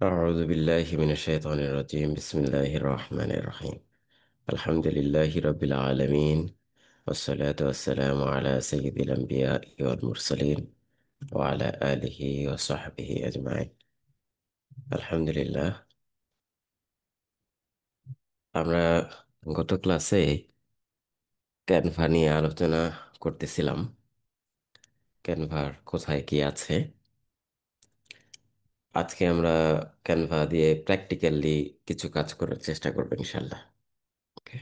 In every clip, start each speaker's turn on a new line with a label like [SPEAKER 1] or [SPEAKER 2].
[SPEAKER 1] أعوذ بالله من الشيطان الرجيم بسم الله الرحمن الرحيم الحمد لله رب العالمين والصلاة والسلام على سيد الأنبياء والمرسلين وعلى آله وصحبه أجمعين الحمد لله আমরা গত ক্লাসে ক্যানভা নিয়ে আলোচনা করতেছিলাম। ক্যানভার কোথায় কি আছে। আজকে আমরা ক্যানভা দিয়ে প্র্যাকটিক্যালি কিছু কাজ করার চেষ্টা করবো ইনশাল্লাহ। ওকে।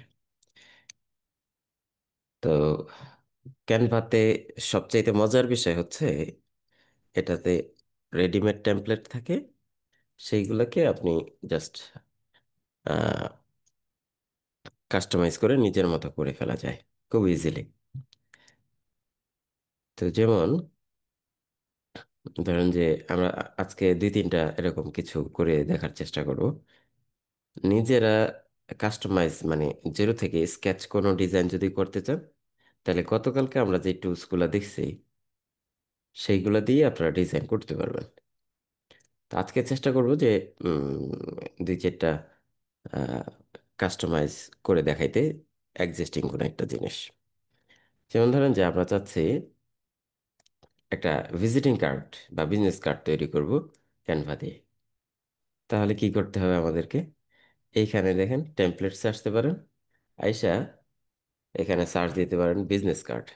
[SPEAKER 1] তো ক্যানভাতে সবচাইতে মজার বিষয় হচ্ছে এটাতে রেডিমেড টেমপ্লেট থাকে, সেইগুলোকে আপনি জাস্ট কাস্টমাইজ করে নিজের মতো করে ফেলা যায় খুব ইজিলি। তো যেমন ধরেন যে আমরা আজকে দুই তিনটা এরকম কিছু করে দেখার চেষ্টা করব। নিজেরা কাস্টমাইজ মানে জিরো থেকে স্কেচ কোনো ডিজাইন যদি করতে চান, তাহলে গতকালকে আমরা যে টুলসগুলো দেখছি সেইগুলো দিয়ে আপনারা ডিজাইন করতে পারবেন। তো আজকে চেষ্টা করব যে দুই চারটা কাস্টমাইজ করে দেখাইতে এক্সিস্টিং কোনো একটা জিনিস। যেমন ধরেন যে আমরা চাচ্ছি একটা ভিজিটিং কার্ড বা বিজনেস কার্ড তৈরি করব ক্যানভা দিয়ে। তাহলে কি করতে হবে আমাদেরকে? এইখানে দেখেন টেমপ্লেটস আসতে পারেন, আইসা এখানে সার্চ দিতে পারেন বিজনেস কার্ড,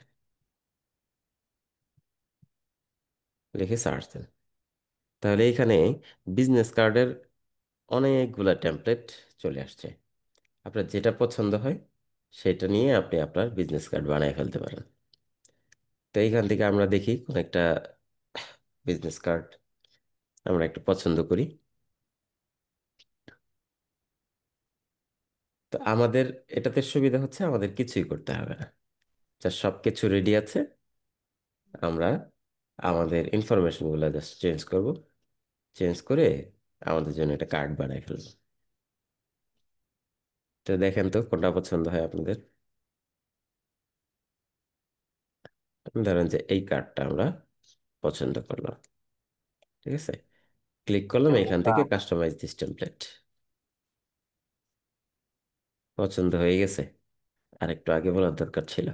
[SPEAKER 1] লিখে সার্চ দেন। তাহলে এইখানে বিজনেস কার্ডের অনেকগুলা টেমপ্লেট চলে আসছে। আপনার যেটা পছন্দ হয় সেটা নিয়ে আপনি আপনার বিজনেস কার্ড বানিয়ে ফেলতে পারেন। তো এইখান থেকে আমরা দেখি কোন একটা বিজনেস কার্ড আমরা একটু পছন্দ করি। তো আমাদের এটাতে সুবিধা হচ্ছে আমাদের কিছুই করতে হবে না, যা সব কিছু রেডি আছে। আমরা আমাদের ইনফরমেশনগুলো জাস্ট চেঞ্জ করব, চেঞ্জ করে আমাদের জন্য একটা কার্ড বানাই ফেলবো। তো দেখেন তো কোনটা পছন্দ হয় আপনাদের। ধরেন যে এই কার্ডটা আমরা পছন্দ করলাম, ঠিক আছে। ক্লিক করলাম এখান থেকে কাস্টমাইজ দিস টেমপ্লেট, পছন্দ হয়ে গেছে। আর একটু আগে বলার দরকার ছিল।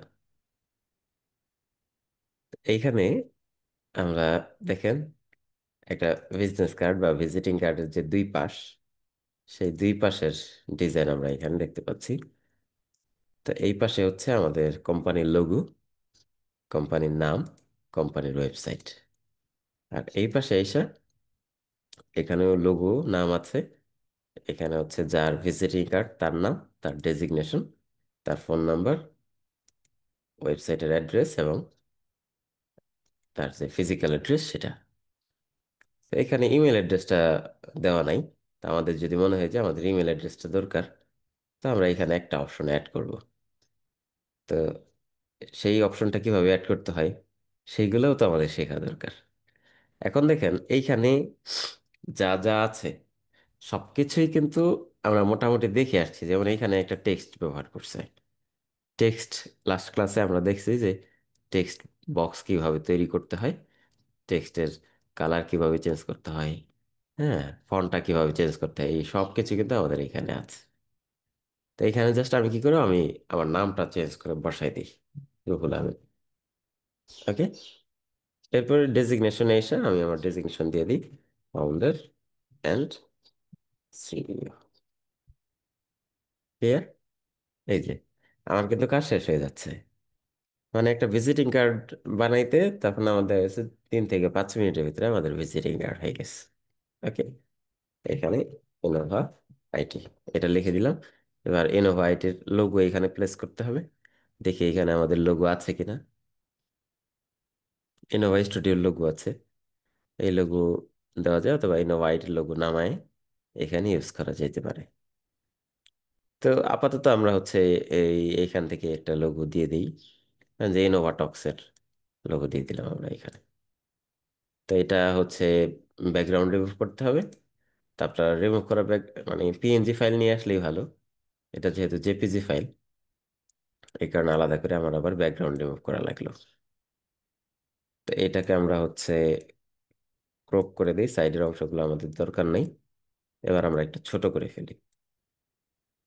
[SPEAKER 1] এইখানে আমরা দেখেন একটা বিজনেস কার্ড বা ভিজিটিং কার্ডের যে দুই পাশ, সেই দুই পাশের ডিজাইন আমরা এখানে দেখতে পাচ্ছি। তো এই পাশে হচ্ছে আমাদের কোম্পানির লোগো, কোম্পানির নাম, কোম্পানির ওয়েবসাইট। আর এই পাশে এসে এখানেও লোগো, নাম আছে। এখানে হচ্ছে যার ভিজিটিং কার্ড তার নাম, তার ডেজিগনেশন, তার ফোন নাম্বার, ওয়েবসাইটের অ্যাড্রেস এবং তার যে ফিজিক্যাল অ্যাড্রেস সেটা। তো এখানে ইমেল অ্যাড্রেসটা দেওয়া নাই। তা আমাদের যদি মনে হয় যে আমাদের ইমেল অ্যাড্রেসটা দরকার, তো আমরা এখানে একটা অপশন অ্যাড করব। তো সেই অপশনটা কিভাবে অ্যাড করতে হয় সেইগুলোও তো আমাদের শেখা দরকার। এখন দেখেন এইখানে যা যা আছে সবকিছুই কিন্তু আমরা মোটামুটি দেখে আসছি। যেমন এইখানে একটা টেক্সট ব্যবহার করছে। টেক্সট লাস্ট ক্লাসে আমরা দেখছি যে টেক্সট বক্স কিভাবে তৈরি করতে হয়, টেক্সটের কালার কিভাবে চেঞ্জ করতে হয়, হ্যাঁ, ফন্টটা কিভাবে চেঞ্জ করতে হয়, এই সব কিছু কিন্তু আমাদের এখানে আছে। তো এখানে জাস্ট আমি কি করব, আমি আমার নামটা চেঞ্জ করে বসাই দিই রুহুল আমিন। ওকে। এরপরে ডেজিগনেশনে এসে আমি আমার ডেজিগনেশন দিয়ে দিই ফাউন্ডার অ্যান্ড সিইও। ক্লিয়ার? এই যে আমার কিন্তু কাজ শেষ হয়ে যাচ্ছে। মানে একটা ভিজিটিং কার্ড বানাইতে তখন আমাদের হচ্ছে 3 থেকে 5 মিনিটের ভিতরে আমাদের ভিজিটিং কার্ড হয়ে গেছে। ওকে। এখানে ইনোভা আইটি এটা লিখে দিলাম। এবার ইনোভা আইটির লোগো এখানে প্লেস করতে হবে। দেখি এখানে আমাদের লোগো আছে কিনা। ইনোভা স্টুডিওর লোগো আছে, এই লোগো দেওয়া যায়, অথবা ইনোভা আইটির লোগো নামায় এখানে ইউজ করা যেতে পারে। তো আপাতত আমরা হচ্ছে এইখান থেকে একটা লোগো দিয়ে দিই, যে ইনোভা টক্সের লোগো দিয়ে দিলাম আমরা এখানে। তো এটা হচ্ছে ব্যাকগ্রাউন্ড রিমুভ করতে হবে। তারপর রিমুভ করা মানে পিএনজি ফাইল নিয়ে আসলেই ভালো। এটা যেহেতু জেপিজি ফাইল, এই কারণে আলাদা করে আমার আবার ব্যাকগ্রাউন্ড রিমুভ করা লাগলো। তো এটাকে আমরা হচ্ছে ক্রপ করে দিই, সাইডের অংশগুলো আমাদের দরকার নেই। এবার আমরা একটু ছোট করে ফেলি।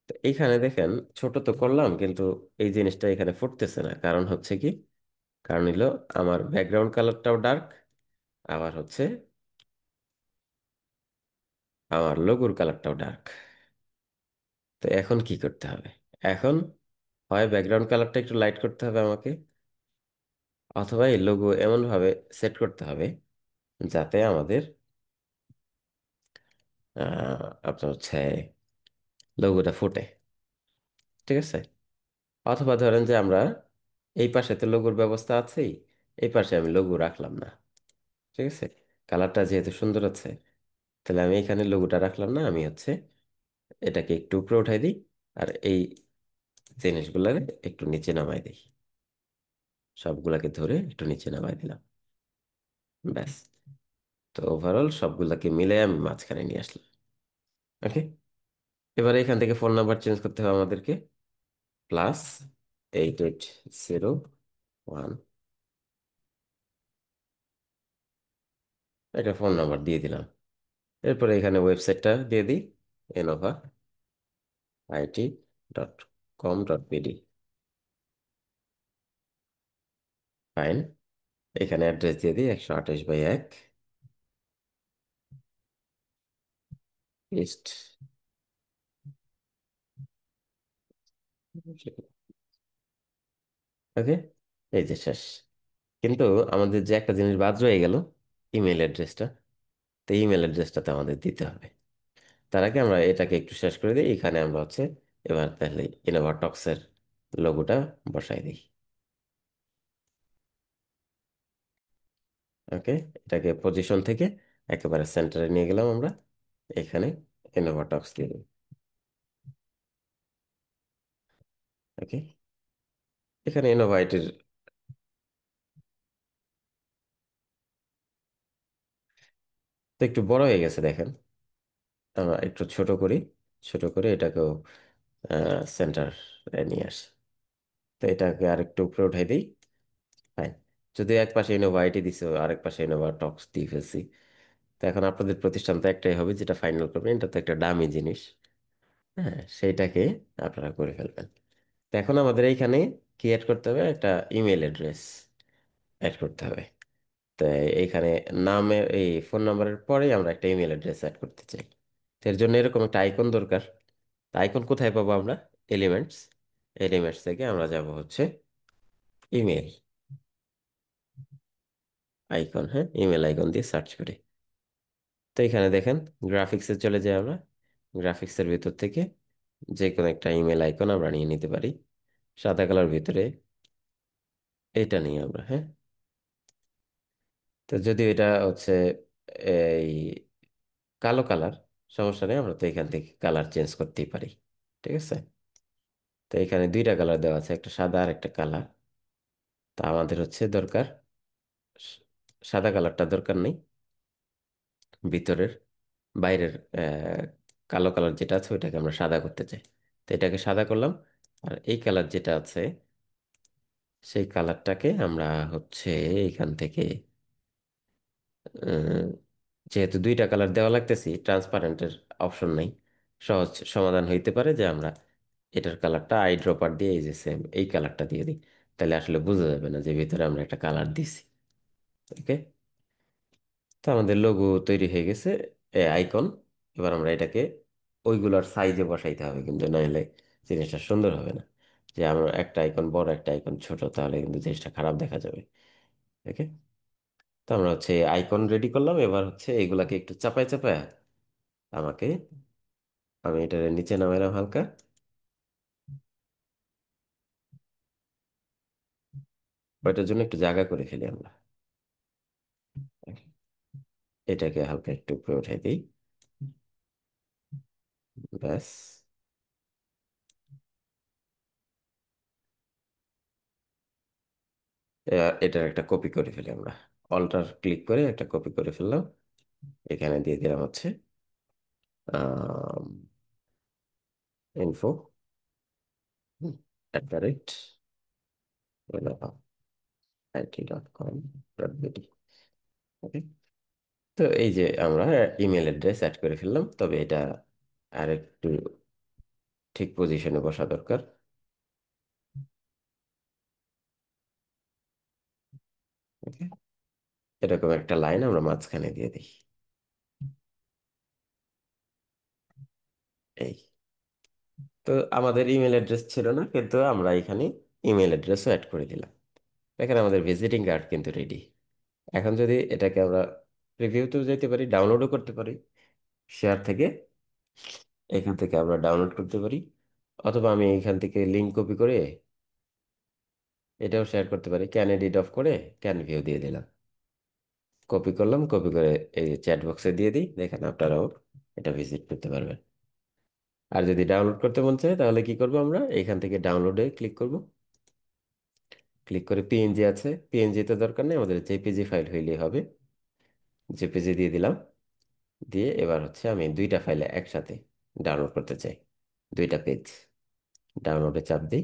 [SPEAKER 1] তো এইখানে দেখেন, ছোট তো করলাম কিন্তু এই জিনিসটা এখানে ফুটতেছে না, কারণ হচ্ছে কি, কারণ হলো আমার ব্যাকগ্রাউন্ড কালারটাও ডার্ক, আবার হচ্ছে আমার লোগোর কালারটাও ডার্ক। তো এখন কি করতে হবে? এখন হয় ব্যাকগ্রাউন্ড কালারটা একটু লাইট করতে হবে আমাকে, অথবা এই লোগো এমন ভাবে সেট করতে হবে যাতে আমাদের আপনার হচ্ছে লোগোটা ফুটে। ঠিক আছে? অথবা ধরেন যে আমরা এই পাশে তো লোগোর ব্যবস্থা আছেই, এই পাশে আমি লোগো রাখলাম না। ঠিক আছে? কালারটা যেহেতু সুন্দর আছে, তাহলে আমি এখানে লোগোটা রাখলাম না, আমি হচ্ছে এটাকে একটু উপরে উঠাই দিই, আর এই জিনিসগুলো একটু নিচে নামাই দিই, সবগুলাকে ধরে একটু নিচে নামাই দিলাম। ব্যাস। তো ওভারঅল সবগুলাকে মিলে আমি মাঝখানে নিয়ে আসলাম। ওকে। এবারে এখান থেকে ফোন নাম্বার চেঞ্জ করতে হবে আমাদেরকে। +8801, একটা ফোন নাম্বার দিয়ে দিলাম। এরপরে এখানে ওয়েবসাইটটা দিয়ে দিই, innova.it.com.bd। ফাইন। এখানে অ্যাড্রেস দিয়ে দিই 128/1 ইস্ট। ওকে। এই যে শেষ। কিন্তু আমাদের যে একটা জিনিস বাদ রয়ে গেল, ইমেল অ্যাড্রেসটা। তো ইমেল অ্যাড্রেসটাতে আমাদের দিতে হবে। তার আগে আমরা এটাকে একটু শেষ করে দিই। এখানে আমরা হচ্ছে এবার তাহলে ইনোভাটক্সের লোগোটা বসাই দিই। ওকে। এটাকে পজিশন থেকে একেবারে সেন্টারে নিয়ে গেলাম আমরা। এখানে ইনোভাটক্স দিয়ে দিই। ওকে। এখানে ইনোভাইটের তো একটু বড় হয়ে গেছে দেখেন। আমরা একটু ছোট করি, ছোট করে এটাকেও সেন্টার নিয়ে আসি। তো এটাকে আরেকটু উপরে উঠাই দিই। ফাইন। যদি এক পাশে ইনোভা আইটি দিছে, আরেক পাশে ইনোভা টক্স দিয়ে ফেলছি। তো এখন আপনাদের প্রতিষ্ঠান তো একটাই হবে, যেটা ফাইনাল করবেন। এটা তো একটা দামি জিনিস। হ্যাঁ, সেইটাকে আপনারা করে ফেলবেন। তো এখন আমাদের এইখানে কি অ্যাড করতে হবে? একটা ইমেল অ্যাড্রেস অ্যাড করতে হবে। তো এইখানে নামের এই ফোন নাম্বারের পরেই আমরা একটা ইমেল অ্যাড্রেস অ্যাড করতে চাই। তো এর জন্য এরকম একটা আইকন দরকার। আইকন কোথায় পাবো আমরা? এলিমেন্টস। এলিমেন্টস থেকে আমরা যাব হচ্ছে ইমেল আইকন। হ্যাঁ, ইমেল আইকন দিয়ে সার্চ করি। তো এখানে দেখেন, গ্রাফিক্সে চলে যাই আমরা। গ্রাফিক্সের ভিতর থেকে যে কোনো একটা ইমেল আইকন আমরা নিয়ে নিতে পারি। সাদা কালার ভিতরে এটা নিয়ে আমরা, হ্যাঁ। তো যদি এটা হচ্ছে এই কালো কালার, সমস্যা নেই, আমরা তো এখান থেকে কালার চেঞ্জ করতেই পারি। ঠিক আছে? তো এখানে দুইটা কালার দেওয়া আছে, একটা সাদা আর একটা কালা। তা আমাদের হচ্ছে দরকার স- সাদা কালারটা দরকার নেই। ভিতরের, বাইরের কালো কালার যেটা আছে ওইটাকে আমরা সাদা করতে চাই। তো এটাকে সাদা করলাম। আর এই কালার যেটা আছে, সেই কালারটাকে আমরা হচ্ছে এখান থেকে আহ, যেহেতু দুইটা কালার দেওয়া লাগতেছি, ট্রান্সপারেন্টের অপশন নাই। সহজ সমাধান হইতে পারে যে আমরা এটার কালারটা আই ড্রপার দিয়ে এই যে সেম এই কালারটা দিয়ে দিই। তাহলে আসলে বোঝা যাবে না যে ভিতরে আমরা একটা কালার দিছি। ওকে। তো আমাদের লোগো তৈরি হয়ে গেছে, আইকন। এবার আমরা এটাকে ওইগুলোর সাইজে বসাইতে হবে, কিন্তু নাহলে জিনিসটা সুন্দর হবে না। যে আমরা একটা আইকন বড়, একটা আইকন ছোট, তাহলে কিন্তু জিনিসটা খারাপ দেখা যাবে। ওকে। তো আমরা হচ্ছে আইকন রেডি করলাম। এবার হচ্ছে এগুলাকে একটু চাপায় চাপায় আমাকে, আমি এটা নিচে নামাইলাম হালকা। ওইটার জন্য একটু জায়গা করে ফেলি আমরা। এটাকে হালকা একটু উপরে উঠাই দিই। ব্যাস। এটার একটা কপি করে ফেলি আমরা। অল্টার ক্লিক করে একটা কপি করে ফেললাম। এখানে দিয়ে দিলাম হচ্ছে ইনফো @IT.com.bd। ওকে। তো এই যে আমরা ইমেল অ্যাড্রেস অ্যাড করে ফেললাম, তবে এটা আর একটু ঠিক পজিশনে বসা দরকার। ওকে, এরকম একটা লাইন আমরা মাঝখানে দিয়ে দিই। এই তো আমাদের ইমেল অ্যাড্রেস ছিল না, কিন্তু আমরা এখানে ইমেল অ্যাড্রেসও অ্যাড করে দিলাম। এখানে আমাদের ভিজিটিং কার্ড কিন্তু রেডি। এখন যদি এটাকে আমরা প্রিভিউতেও যেতে পারি, ডাউনলোডও করতে পারি শেয়ার থেকে, এখান থেকে আমরা ডাউনলোড করতে পারি, অথবা আমি এখান থেকে লিঙ্ক কপি করে এটাও শেয়ার করতে পারি, ক্যান এডিট অফ করে ক্যান ভিউ দিয়ে দিলাম। কপি করলাম, কপি করে এই চ্যাট বক্সে দিয়ে দিই, দেখেন আপনারাও এটা ভিজিট করতে পারবেন। আর যদি ডাউনলোড করতে মন চায় তাহলে কি করব, আমরা এখান থেকে ডাউনলোডে ক্লিক করব। ক্লিক করে পিএনজি আছে, পিএনজি তো দরকার নেই, আমাদের জেপিজি ফাইল হইলেই হবে। জেপিজি দিয়ে দিলাম। দিয়ে এবার হচ্ছে আমি দুইটা ফাইলে একসাথে ডাউনলোড করতে চাই, দুইটা পেজ। ডাউনলোডে চাপ দিই।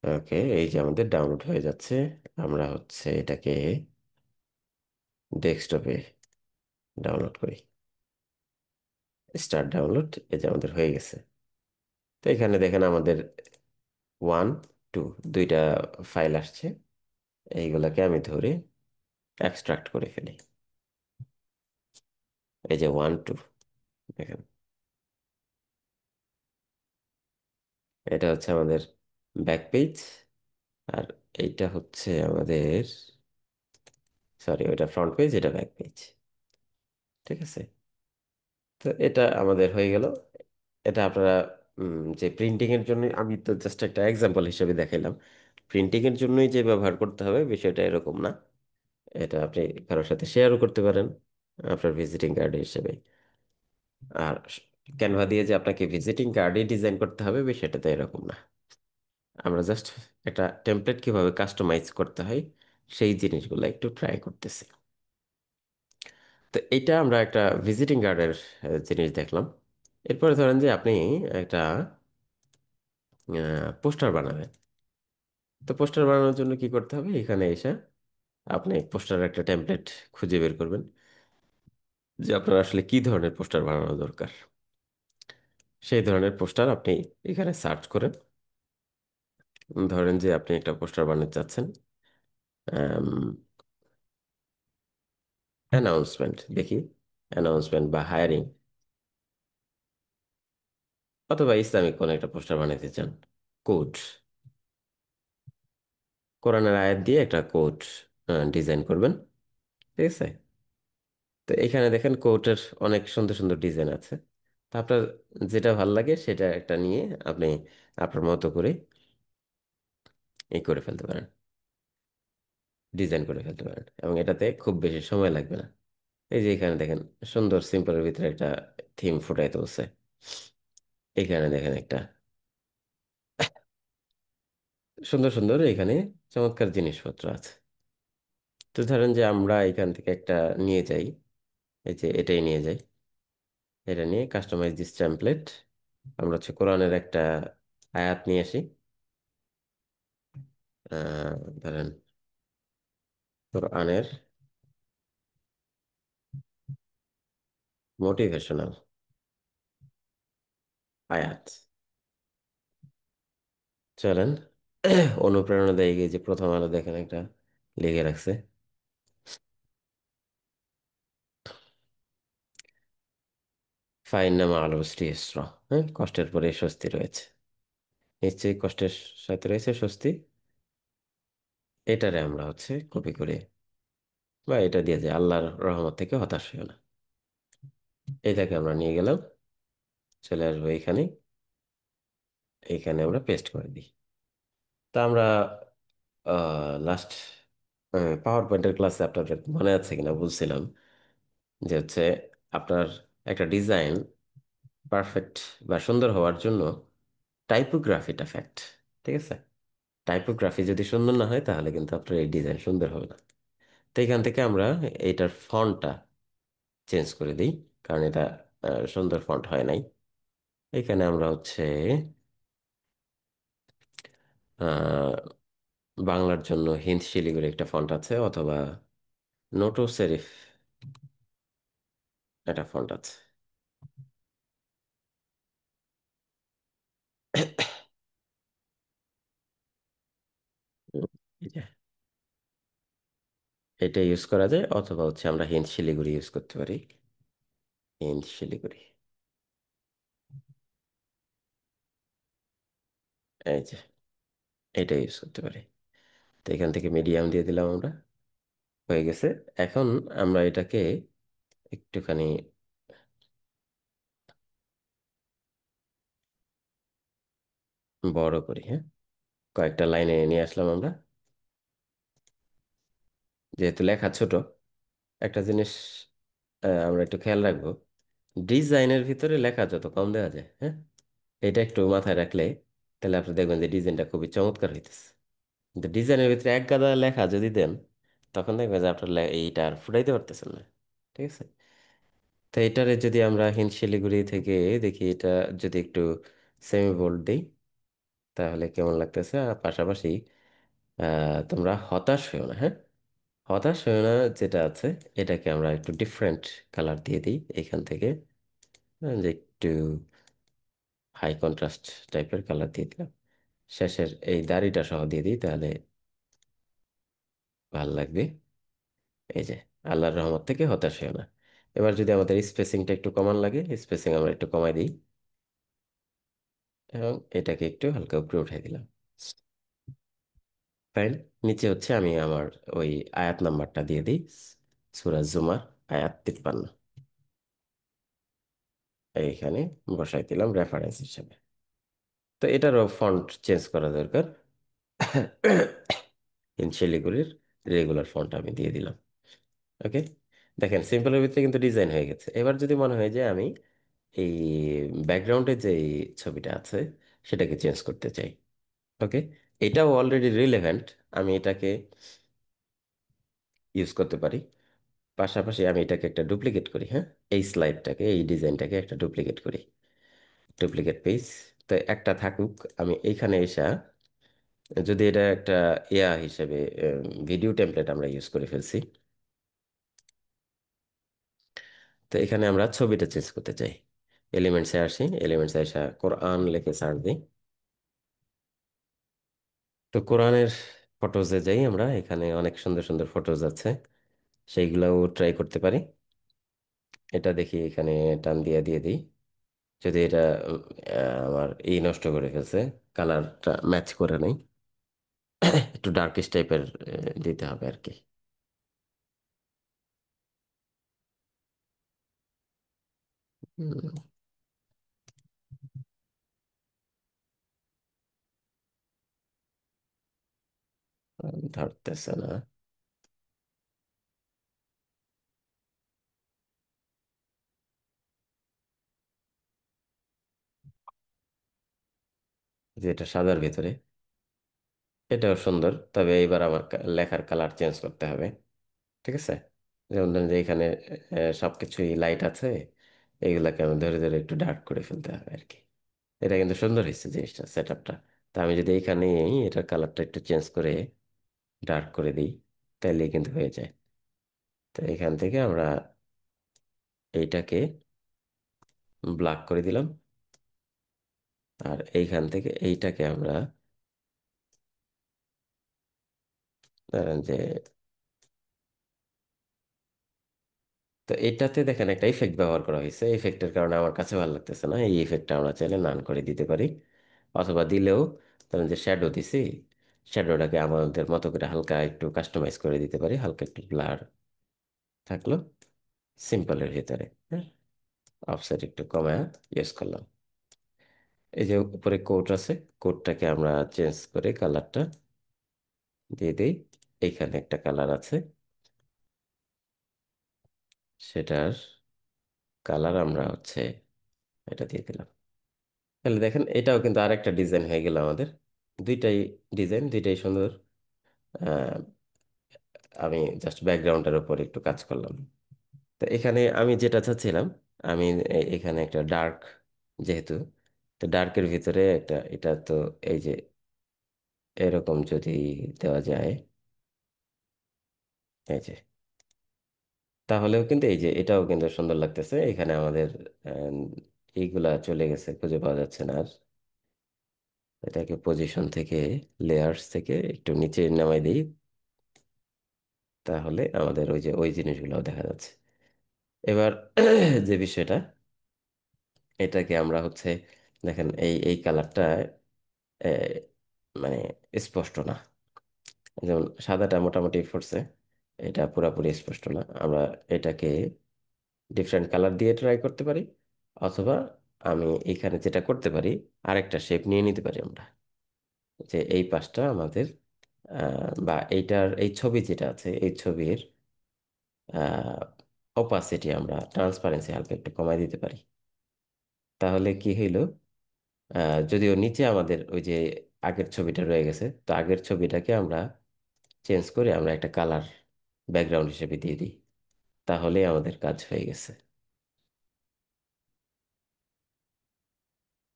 [SPEAKER 1] ওকে, এই যে আমাদের ডাউনলোড হয়ে যাচ্ছে। আমরা হচ্ছে এটাকে ডেস্কটপে ডাউনলোড করি। স্টার্ট ডাউনলোড, এই যে আমাদের হয়ে গেছে। তো এখানে দেখেন আমাদের 1 2 দুইটা ফাইল আসছে। এইগুলাকে আমি ধরে এক্সট্রাক্ট করে ফেলি। এই যে 1 2, দেখেন এটা হচ্ছে আমাদের ব্যাক পেজ, আর এইটা হচ্ছে আমাদের, সরি ওইটা ফ্রন্ট পেজ, এটা ব্যাক পেজ। ঠিক আছে, তো এটা আমাদের হয়ে গেল। এটা আপনারা যে প্রিন্টিং এর জন্য, আমি তো জাস্ট একটা এক্সাম্পল হিসেবে দেখাইলাম, প্রিন্টিং এর জন্যই যে ব্যবহার করতে হবে বিষয়টা এরকম না। এটা আপনি কারোর সাথে শেয়ারও করতে পারেন আপনার ভিজিটিং কার্ড হিসেবে। আর ক্যানভা দিয়ে যে আপনাকে ভিজিটিং কার্ডই ডিজাইন করতে হবে বিষয়টা তো এরকম না। আমরা জাস্ট একটা টেমপ্লেট কিভাবে কাস্টমাইজ করতে হয় সেই জিনিসগুলো একটু ট্রাই করতেছি। তো এইটা আমরা একটা ভিজিটিং কার্ডের জিনিস দেখলাম। এরপরে ধরেন যে আপনি একটা পোস্টার বানাবেন। তো পোস্টার বানানোর জন্য কি করতে হবে, এখানে এসে আপনি পোস্টার একটা টেমপ্লেট খুঁজে বের করবেন, যে আপনার আসলে কি ধরনের পোস্টার বানানো দরকার। সেই ধরনের পোস্টার আপনি এখানে সার্চ করেন। ধরেন যে আপনি একটা পোস্টার বানাতে চাচ্ছেন অ্যানাউন্সমেন্ট, দেখি অ্যানাউন্সমেন্ট বা হায়ারিং, অথবা ইসলামিক কোনো একটা পোস্টার বানাতে চান, কোড, কোরআনের আয়াত দিয়ে একটা কোড ডিজাইন করবেন। ঠিক আছে, তো এখানে দেখেন কোটের অনেক সুন্দর সুন্দর ডিজাইন আছে। তো আপনার যেটা ভাল লাগে সেটা একটা নিয়ে আপনি আপনার মতো করে এই করে ফেলতে পারেন, ডিজাইন করে ফেলতে পারেন, এবং এটাতে খুব বেশি সময় লাগবে না। এই যে এখানে দেখেন সুন্দর সিম্পলের ভিতরে একটা থিম ফুটাই তুলছে। এখানে দেখেন একটা সুন্দর সুন্দর এখানে চমৎকার জিনিসপত্র আছে। তো ধরেন যে আমরা এখান থেকে একটা নিয়ে যাই, এই যে এটাই নিয়ে যাই, এটা নিয়ে কাস্টমাইজ দিস টেমপ্লেট। আমরা হচ্ছে কোরআনের একটা আয়াত নিয়ে আসি। ধরেন কোরআনের মোটিভেশনাল আয়াত, চলেন অনুপ্রেরণা দেয় গিয়ে যে প্রথম আলো দেখেন একটা লিখে রাখছে, ফাইন্না মা আল উসরি ইসরা, হ্যাঁ, কষ্টের পরে স্বস্তি রয়েছে। নিশ্চয়ই কষ্টের সাথে রয়েছে স্বস্তি। এটারে আমরা হচ্ছে কপি করে, বা এটা দিয়ে যে আল্লাহর রহমত থেকে হতাশ হইও না, এটাকে আমরা নিয়ে গেলাম, চলে আসবো এখানে, এইখানে আমরা পেস্ট করে দিই। তা আমরা লাস্ট পাওয়ার পয়েন্টের ক্লাসে আপনাদের মনে আছে কিনা বলছিলাম যে হচ্ছে আপনার একটা ডিজাইন পারফেক্ট বা সুন্দর হওয়ার জন্য টাইপোগ্রাফিটা ফ্যাক্ট। ঠিক আছে, টাইপোগ্রাফি যদি সুন্দর না হয় তাহলে কিন্তু আপনার এই ডিজাইন সুন্দর হবে না। তো এখান থেকে আমরা এইটার ফন্টটা চেঞ্জ করে দিই, কারণ এটা সুন্দর ফন্ট হয় নাই। এখানে আমরা হচ্ছে আহ, বাংলার জন্য হিন্দ শিলিগুড়ি একটা ফন্ট আছে, অথবা নোটো সেরিফ একটা ফন্ট আছে। এই যে, এটা ইউজ করা যায়, অথবা হচ্ছে আমরা হিন্দ শিলিগুড়ি ইউজ করতে পারি। হিন্দ শিলিগুড়ি, এই যে, এটা ইউজ করতে পারি। তো এখান থেকে মিডিয়াম দিয়ে দিলাম আমরা, হয়ে গেছে। এখন আমরা এটাকে একটুখানি বড় করি, হ্যাঁ। কয়েকটা লাইনে নিয়ে আসলাম আমরা। যেহেতু লেখা ছোট, একটা জিনিস আমরা একটু খেয়াল রাখবো, ডিজাইনের ভিতরে লেখা যত কম দেওয়া যায়, হ্যাঁ, এটা একটু মাথায় রাখলে তাহলে আপনি দেখবেন যে ডিজাইনটা খুবই চমৎকার হইতেছে। কিন্তু ডিজাইনের ভিতরে এক গাদা লেখা যদি দেন, তখন দেখবেন যে আপনার এইটা আর ফুটাইতে পারতেছেন না। ঠিক আছে। তো এটারে যদি আমরা হিন্দ শিলিগুড়ি থেকে দেখি, এটা যদি একটু সেমি বোল্ড দিই, তাহলে কেমন লাগতেছে। আর পাশাপাশি তোমরা হতাশ হয়েও না, হ্যাঁ, হতাশ হয়েও না যেটা আছে, এটাকে আমরা একটু ডিফারেন্ট কালার দিয়ে দিই এখান থেকে। যে একটু হাই কন্ট্রাস্ট টাইপের কালার দিয়ে দিলাম, শেষের এই দাড়িটা সহ দিয়ে দিই, তাহলে ভাল লাগবে। এই যে, আল্লাহর রহমত থেকে হতাশ হয়েও না। এবার যদি আমাদের স্পেসিংটা একটু কমান লাগে, স্পেসিং আমরা একটু কমাই দিই, এবং এটাকে একটু হালকা উপরে উঠাই দিলাম। ফাইন। নিচে হচ্ছে আমি আমার ওই আয়াত নাম্বারটা দিয়ে দিই, সূরা জুমার আয়াত 53, এইখানে বসাই দিলাম রেফারেন্স হিসেবে। তো এটারও ফন্ট চেঞ্জ করা দরকার। শিলিগুড়ির রেগুলার ফন্ট আমি দিয়ে দিলাম। ওকে। দেখেন, সিম্পলের ভিতরে কিন্তু ডিজাইন হয়ে গেছে। এবার যদি মনে হয় যে আমি এই ব্যাকগ্রাউন্ডে যে এই ছবিটা আছে সেটাকে চেঞ্জ করতে চাই, ওকে, এটাও অলরেডি রিলেভেন্ট, আমি এটাকে ইউজ করতে পারি। পাশাপাশি আমি এটাকে একটা ডুপ্লিকেট করি, হ্যাঁ, এই স্লাইডটাকে, এই ডিজাইনটাকে একটা ডুপ্লিকেট করি, ডুপ্লিকেট পেজ। তো একটা থাকুক, আমি এইখানে এসে, যদি এটা একটা ইয়া হিসেবে ভিডিও টেমপ্লেট আমরা ইউজ করে ফেলছি, তো এখানে আমরা ছবিটা চেঞ্জ করতে চাই। এলিমেন্টসে আসি, এলিমেন্টসে আসা কোরআন লিখে সার্চ দিই। তো কোরআনের ফটোজে যাই আমরা, এখানে অনেক সুন্দর সুন্দর ফটোজ আছে, সেইগুলোও ট্রাই করতে পারি। এটা দেখি এখানে টান দিয়ে দিয়ে দিই। যদি এটা আমার এই নষ্ট করে ফেলছে, কালারটা ম্যাচ করে নেই, একটু ডার্কিশ টাইপের দিতে হবে আর কি। হুম, ধরতেছে না। যে এটা সাদার ভিতরে, এটাও সুন্দর, তবে এইবার আমার লেখার কালার চেঞ্জ করতে হবে। ঠিক আছে। যেমন ধরেন যে এখানে সবকিছুই লাইট আছে, এইগুলাকে আমি ধরে ধরে একটু ডার্ক করে ফেলতে হবে আর কি। এটা কিন্তু সুন্দর হয়েছে জিনিসটা, সেট আপটা। তা আমি যদি এখানে এটার কালারটা একটু চেঞ্জ করে ডার্ক করে দিই, তাইলেই কিন্তু হয়ে যায়। তো এখান থেকে আমরা এইটাকে ব্ল্যাক করে দিলাম, আর এইখান থেকে এইটাকে আমরা ধরেন যে, তো এটাতে দেখেন একটা ইফেক্ট ব্যবহার করা হয়েছে, ইফেক্টের কারণে আমার কাছে ভালো লাগতেছে না। এই ইফেক্টটা আমরা চাইলে নান করে দিতে পারি, অথবা দিলেও ধরেন যে শ্যাডো দিছি, শ্যাডোটাকে আমাদের মতো করে হালকা একটু কাস্টমাইজ করে দিতে পারি, হালকা একটু ব্লার থাকলো সিম্পলের ভিতরে, হ্যাঁ, অফসেট একটু কমায় ইউজ করলাম। এই যে উপরে কোট আছে, কোটটাকে আমরা চেঞ্জ করে কালারটা দিয়ে দিই। এইখানে একটা কালার আছে, সেটার কালার আমরা হচ্ছে এটা দিয়ে দিলাম। তাহলে দেখেন, এটাও কিন্তু আরেকটা ডিজাইন হয়ে গেল আমাদের। দুইটাই ডিজাইন, দুইটাই সুন্দর। আহ, আমি জাস্ট ব্যাকগ্রাউন্ডের উপর একটু কাজ করলাম। তো এখানে আমি যেটা চাচ্ছিলাম, আমি এখানে একটা ডার্ক, যেহেতু, তো ডার্কের ভিতরে একটা, এটা তো এই যে এরকম যদি দেওয়া যায়, এই যে, তাহলেও কিন্তু এই যে এটাও কিন্তু সুন্দর লাগতেছে। এখানে আমাদের আহ, এইগুলা চলে গেছে, খুঁজে পাওয়া যাচ্ছে না আর। এটাকে পজিশন থেকে, লেয়ার্স থেকে একটু নিচে নামাই দিই, তাহলে আমাদের ওই যে ওই জিনিসগুলো দেখা যাচ্ছে। এবার যে বিষয়টা, এটাকে আমরা হচ্ছে, দেখেন এই এই কালারটা মানে স্পষ্ট না। যেমন সাদাটা মোটামুটি ফুটছে, এটা পুরোপুরি স্পষ্ট না। আমরা এটাকে ডিফারেন্ট কালার দিয়ে ট্রাই করতে পারি, অথবা আমি এখানে যেটা করতে পারি, আরেকটা শেপ নিয়ে নিতে পারি আমরা। যে এই পাশটা আমাদের বা এইটার এই ছবি যেটা আছে, এই ছবির অপাসিটি আমরা, ট্রান্সপারেন্সি হালকা একটু কমাই দিতে পারি। তাহলে কি হইলো, যদিও নিচে আমাদের ওই যে আগের ছবিটা রয়ে গেছে, তো আগের ছবিটাকে আমরা চেঞ্জ করে আমরা একটা কালার ব্যাকগ্রাউন্ড হিসেবে দিয়ে দিই, তাহলে আমাদের কাজ হয়ে গেছে।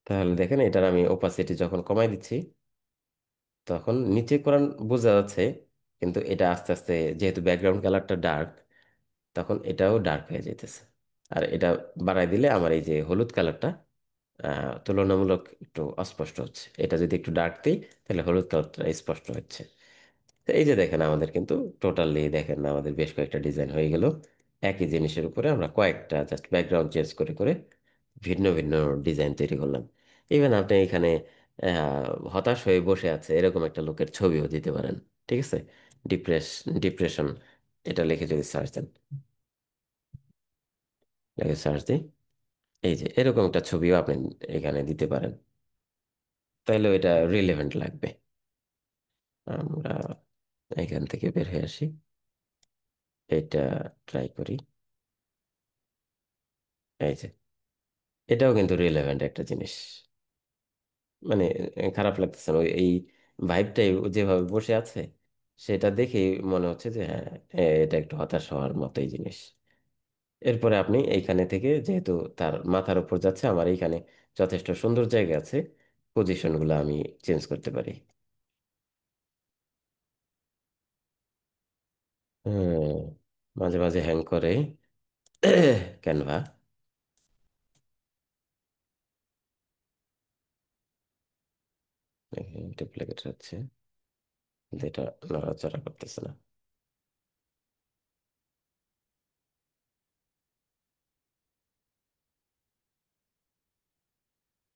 [SPEAKER 1] তাহলে দেখেন, এটার আমি ওপাসিটি যখন কমাই দিচ্ছি, তখন নিচে কোরআন বোঝা যাচ্ছে, কিন্তু এটা আস্তে আস্তে, যেহেতু ব্যাকগ্রাউন্ড কালারটা ডার্ক, তখন এটাও ডার্ক হয়ে যেতেছে। আর এটা বাড়াই দিলে আমার এই যে হলুদ কালারটা তুলনামূলক একটু অস্পষ্ট হচ্ছে। এটা যদি একটু ডার্ক দিই, তাহলে হলুদ কালারটা স্পষ্ট হচ্ছে। তো এই যে দেখেন, আমাদের কিন্তু টোটালি দেখেন আমাদের বেশ কয়েকটা ডিজাইন হয়ে গেল। একই জিনিসের উপরে আমরা কয়েকটা জাস্ট ব্যাকগ্রাউন্ড চেঞ্জ করে করে ভিন্ন ভিন্ন ডিজাইন তৈরি করলাম। ইভেন আপনি এখানে হতাশ হয়ে বসে আছে এরকম একটা লোকের ছবিও দিতে পারেন। ঠিক আছে, ডিপ্রেস ডিপ্রেশন এটা লিখে যদি সার্চ দেন, লিখে সার্চ দিই, এই যে এরকম একটা ছবিও আপনি এখানে দিতে পারেন, তাইলেও এটা রিলেভেন্ট লাগবে। আমরা এখান থেকে বের হয়ে আসি, এটা ট্রাই করি, এই যে এটাও কিন্তু রিলেভেন্ট একটা জিনিস। মানে খারাপ লাগতেছে না, এই ভাইবটাই যেভাবে বসে আছে, সেটা দেখেই মনে হচ্ছে যে হ্যাঁ, এটা একটু হতাশ হওয়ার মতোই জিনিস। এরপরে আপনি এইখানে থেকে, যেহেতু তার মাথার উপর যাচ্ছে, আমার এইখানে যথেষ্ট সুন্দর জায়গা আছে, পজিশনগুলো আমি চেঞ্জ করতে পারি। হুম, মাঝে মাঝে হ্যাং করে ক্যানভা। ডুপ্লিকেট হচ্ছে, কিন্তু এটা নড়াচড়া করতেছে না।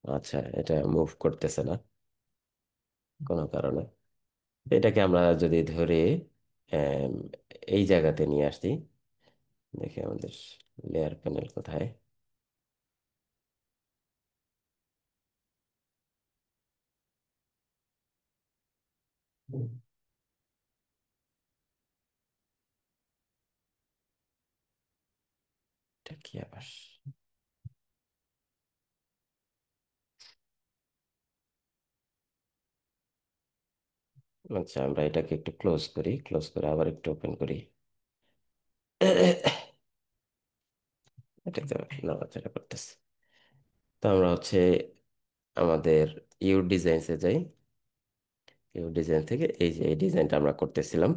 [SPEAKER 1] আচ্ছা, এটা মুভ করতেছে না কোনো কারণে। এটাকে আমরা যদি ধরে আম, এই জায়গাতে নিয়ে আসি, দেখি আমাদের লেয়ার প্যানেল কোথায়। হুম, এটা কি আবার? আচ্ছা, আমরা এটাকে একটু ক্লোজ করি, ক্লোজ করে আবার একটু ওপেন করি। এটা তো নড়াচড়া করতেছে। তো আমরা হচ্ছে আমাদের ইউ ডিজাইনসে যাই। ইউ ডিজাইন থেকে এই যে এই ডিজাইনটা আমরা করতেছিলাম,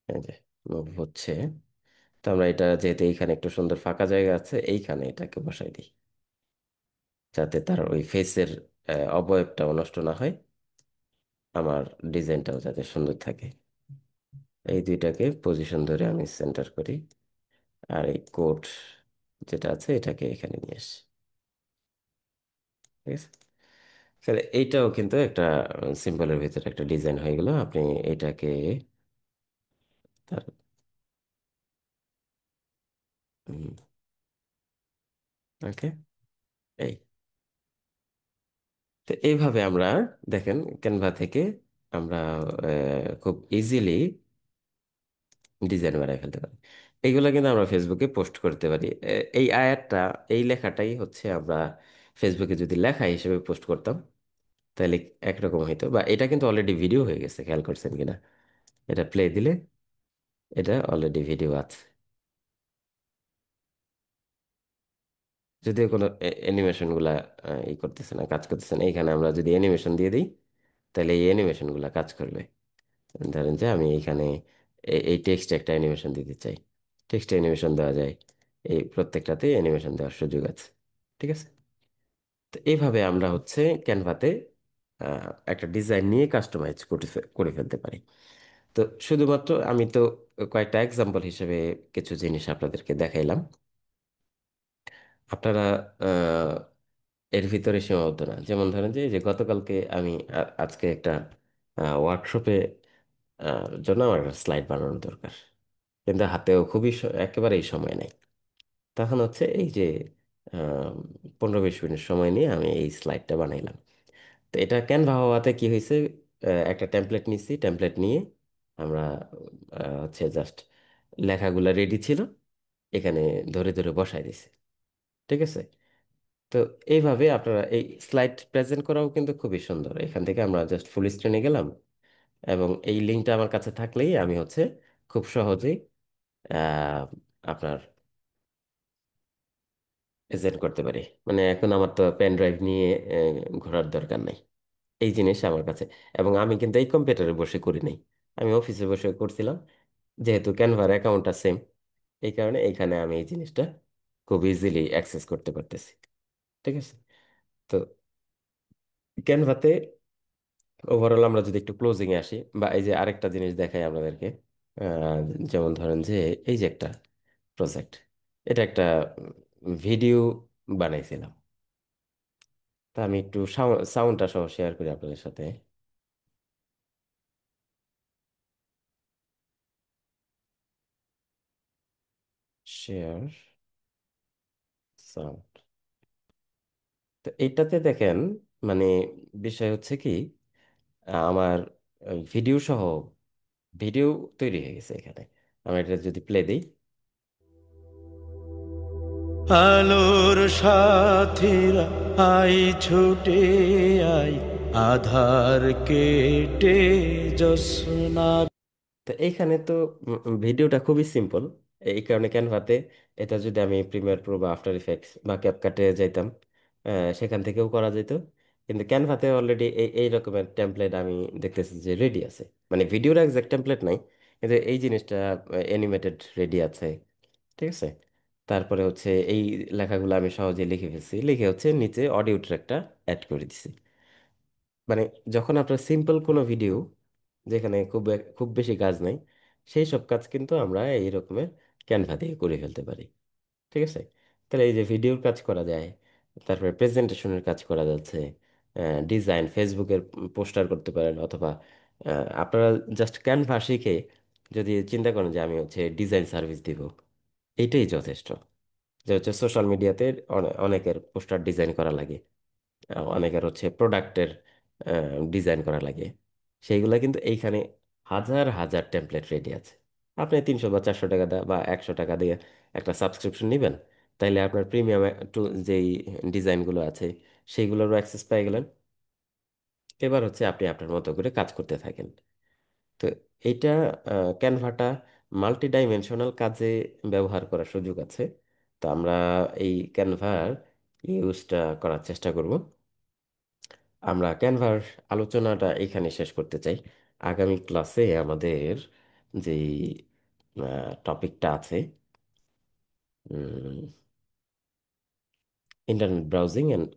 [SPEAKER 1] এই যে মুভ হচ্ছে। তো আমরা এটা, যেহেতু এইখানে একটু সুন্দর ফাঁকা জায়গা আছে, এইখানে এটাকে বসাই দিই, যাতে তার ওই ফেসের অবয়বটাও নষ্ট না হয়, আমার ডিজাইনটাও যাতে সুন্দর থাকে। এই দুইটাকে পজিশন ধরে আমি সেন্টার করি, আর এই কোড যেটা আছে এটাকে এখানে নিয়ে আসি। ঠিক আছে, তাহলে এইটাও কিন্তু একটা সিম্বলের ভিতরে একটা ডিজাইন হয়ে গেল। আপনি এটাকে তার ওকে, এই, তো এইভাবে আমরা দেখেন ক্যানভা থেকে আমরা খুব ইজিলি ডিজাইন বানাই ফেলতে পারি। এইগুলো কিন্তু আমরা ফেসবুকে পোস্ট করতে পারি। এই আয়াতটা, এই লেখাটাই হচ্ছে আমরা ফেসবুকে যদি লেখা হিসেবে পোস্ট করতাম, তাহলে একরকম হইতো। বা এটা কিন্তু অলরেডি ভিডিও হয়ে গেছে, খেয়াল করছেন কিনা? এটা প্লে দিলে এটা অলরেডি ভিডিও আছে। যদিও কোনো অ্যানিমেশন গুলা ই করতেছে না, কাজ করতেছে না, এখানে আমরা যদি অ্যানিমেশন দিয়ে দিই তাহলে এই অ্যানিমেশন গুলা কাজ করবে। ধরেন যে আমি এখানে এই টেক্সটে একটা অ্যানিমেশন দিতে চাই, টেক্সট অ্যানিমেশন দেওয়া যায়, এই প্রত্যেকটাতে অ্যানিমেশন দেওয়ার সুযোগ আছে। ঠিক আছে। তো এইভাবে আমরা হচ্ছে ক্যানভাতে একটা ডিজাইন নিয়ে কাস্টমাইজ করে ফেলতে পারি। তো শুধুমাত্র আমি তো কয়েকটা এক্সাম্পল হিসেবে কিছু জিনিস আপনাদেরকে দেখাইলাম। আপনারা আহ, এর ভিতরে সীমাবদ্ধ না। যেমন ধরেন যে এই যে গতকালকে আমি আজকে একটা ওয়ার্কশপে জন্য আমার স্লাইড বানানোর দরকার, কিন্তু হাতেও খুবই একেবারেই সময় নেই। তখন হচ্ছে এই যে 15-20 মিনিট সময় নিয়ে আমি এই স্লাইডটা বানাইলাম। তো এটা ক্যানভা হওয়াতে কি হয়েছে, একটা টেমপ্লেট নিছি, টেমপ্লেট নিয়ে আমরা হচ্ছে জাস্ট লেখাগুলো রেডি ছিল, এখানে ধরে ধরে বসাই দিছি। ঠিক আছে। তো এইভাবে আপনারা এই স্লাইড প্রেজেন্ট করাও কিন্তু খুবই সুন্দর। এখান থেকে আমরা জাস্ট ফুল স্ক্রিনে গেলাম এবং এই লিঙ্কটা আমার কাছে থাকলেই আমি হচ্ছে খুব সহজেই আহ, আপনার প্রেজেন্ট করতে পারি। মানে এখন আমার তো পেন ড্রাইভ নিয়ে ঘোরার দরকার নাই। এই জিনিস আমার কাছে, এবং আমি কিন্তু এই কম্পিউটারে বসে করি নাই, আমি অফিসে বসে করছিলাম। যেহেতু ক্যানভার অ্যাকাউন্টটা সেম, এই কারণে এইখানে আমি এই জিনিসটা খুব ইজিলি অ্যাক্সেস করতে পারতেছি। ঠিক আছে। তো ক্যানভাতে ওভারঅল আমরা যদি একটু ক্লোজিং এ আসি, বা এই যে আরেকটা জিনিস দেখাই আপনাদেরকে, আহ, যেমন ধরেন যে এই যে একটা প্রজেক্ট, এটা একটা ভিডিও বানাইছিলাম। তা আমি একটু সাউন্ডটা সহ শেয়ার করি আপনাদের সাথে। Share sound. তো এইটাতে দেখেন, মানে বিষয় হচ্ছে কি, আমার ভিডিও সহ ভিডিও তৈরি হয়ে গেছে এখানে। আমরা এটা যদি প্লে দিই,
[SPEAKER 2] আলোর সাথীরা আই ছুটে আই আধার কেটে জ্যোৎস্না।
[SPEAKER 1] তো এইখানে তো ভিডিওটা খুবই সিম্পল। এই কারণে ক্যানভাতে এটা যদি আমি প্রিমিয়ার প্রো বা আফটার ইফেক্টস বা ক্যাপকাটে যাইতাম, সেখান থেকেও করা যেত। কিন্তু ক্যানভাতে অলরেডি এই রকমের টেমপ্লেট আমি দেখতেছি যে রেডি আছে। মানে ভিডিওর একজ্যাক্ট টেমপ্লেট নাই, কিন্তু এই জিনিসটা অ্যানিমেটেড রেডি আছে। ঠিক আছে। তারপরে হচ্ছে এই লেখাগুলো আমি সহজে লিখে ফেলছি, লিখে হচ্ছে নিচে অডিও ট্র্যাকটা অ্যাড করে দিছি। মানে যখন আপনার সিম্পল কোনো ভিডিও, যেখানে খুব বেশি কাজ নাই, সেই সব কাজ কিন্তু আমরা এই রকমের ক্যানভা দিয়ে করে ফেলতে পারি। ঠিক আছে। তাহলে এই যে ভিডিওর কাজ করা যায়, তারপরে প্রেজেন্টেশনের কাজ করা যাচ্ছে, ডিজাইন ফেসবুকের পোস্টার করতে পারেন, অথবা আপনারা জাস্ট ক্যানভা শিখে যদি চিন্তা করেন যে আমি হচ্ছে ডিজাইন সার্ভিস দিব, এইটাই যথেষ্ট। যে হচ্ছে সোশ্যাল মিডিয়াতে অনেকের পোস্টার ডিজাইন করা লাগে, অনেকের হচ্ছে প্রোডাক্টের ডিজাইন করা লাগে, সেইগুলা কিন্তু এইখানে হাজার হাজার টেমপ্লেট রেডি আছে। আপনি 300 বা 400 টাকা বা 100 টাকা দিয়ে একটা সাবস্ক্রিপশন নেবেন, তাইলে আপনার প্রিমিয়াম টু যেই ডিজাইনগুলো আছে সেইগুলোরও অ্যাক্সেস পেয়ে গেলেন। এবার হচ্ছে আপনি আপনার মতো করে কাজ করতে থাকেন। তো এইটা ক্যানভাটা মাল্টি ডাইমেনশনাল কাজে ব্যবহার করার সুযোগ আছে। তো আমরা এই ক্যানভার ইউজটা করার চেষ্টা করব। আমরা ক্যানভার আলোচনাটা এখানে শেষ করতে চাই। আগামী ক্লাসে আমাদের যেই টপিকটা আছে, ইন্টারনেট ব্রাউজিং অ্যান্ড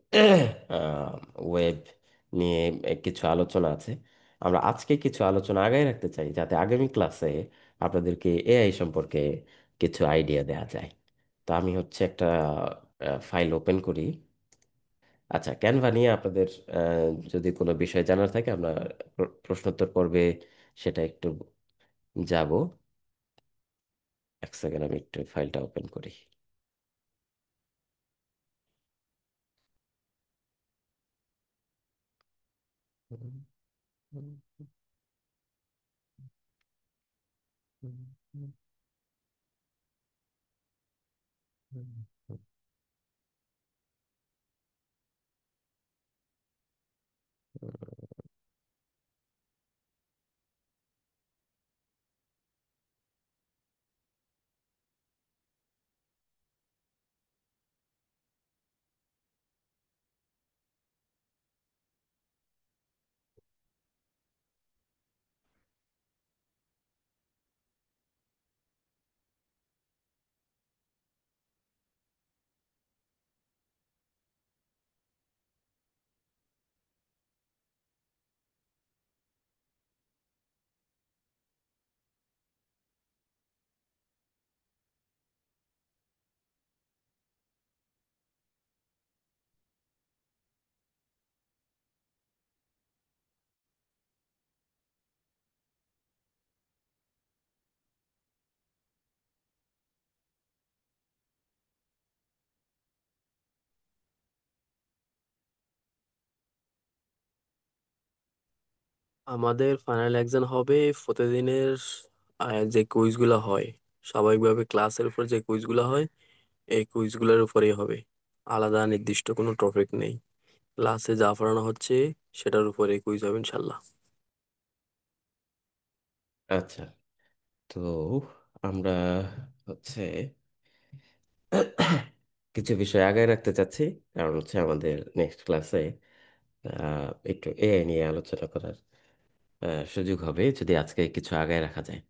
[SPEAKER 1] ওয়েব নিয়ে কিছু আলোচনা আছে। আমরা আজকে কিছু আলোচনা আগায় রাখতে চাই, যাতে আগামী ক্লাসে আপনাদেরকে এআই সম্পর্কে কিছু আইডিয়া দেওয়া যায়। তো আমি হচ্ছে একটা ফাইল ওপেন করি। আচ্ছা, ক্যানভা নিয়ে আপনাদের যদি কোনো বিষয় জানার থাকে, আমরা প্রশ্নোত্তর পর্বে সেটা একটু যাব। এক সেকেন্ড, আমি একটু ফাইলটা ওপেন করি। হুম, হুম, হুম, হুম, হুম, হুম।
[SPEAKER 3] আমাদের ফাইনাল এক্সাম হবে প্রতিদিনের যে কুইজগুলো হয়, স্বাভাবিকভাবে ক্লাসের উপর যে কুইজগুলো হয় এই কুইজগুলোর উপরেই হবে। আলাদা নির্দিষ্ট কোনো টপিক নেই, ক্লাসে যা পড়ানো হচ্ছে সেটার উপরে কুইজ হবে ইনশাল্লাহ।
[SPEAKER 1] আচ্ছা, তো আমরা হচ্ছে কিছু বিষয় আগায় রাখতে চাচ্ছি, কারণ হচ্ছে আমাদের নেক্সট ক্লাসে একটু এআই নিয়ে আলোচনা করার সুযোগ হবে যদি আজকে কিছু আগায় রাখা যায়।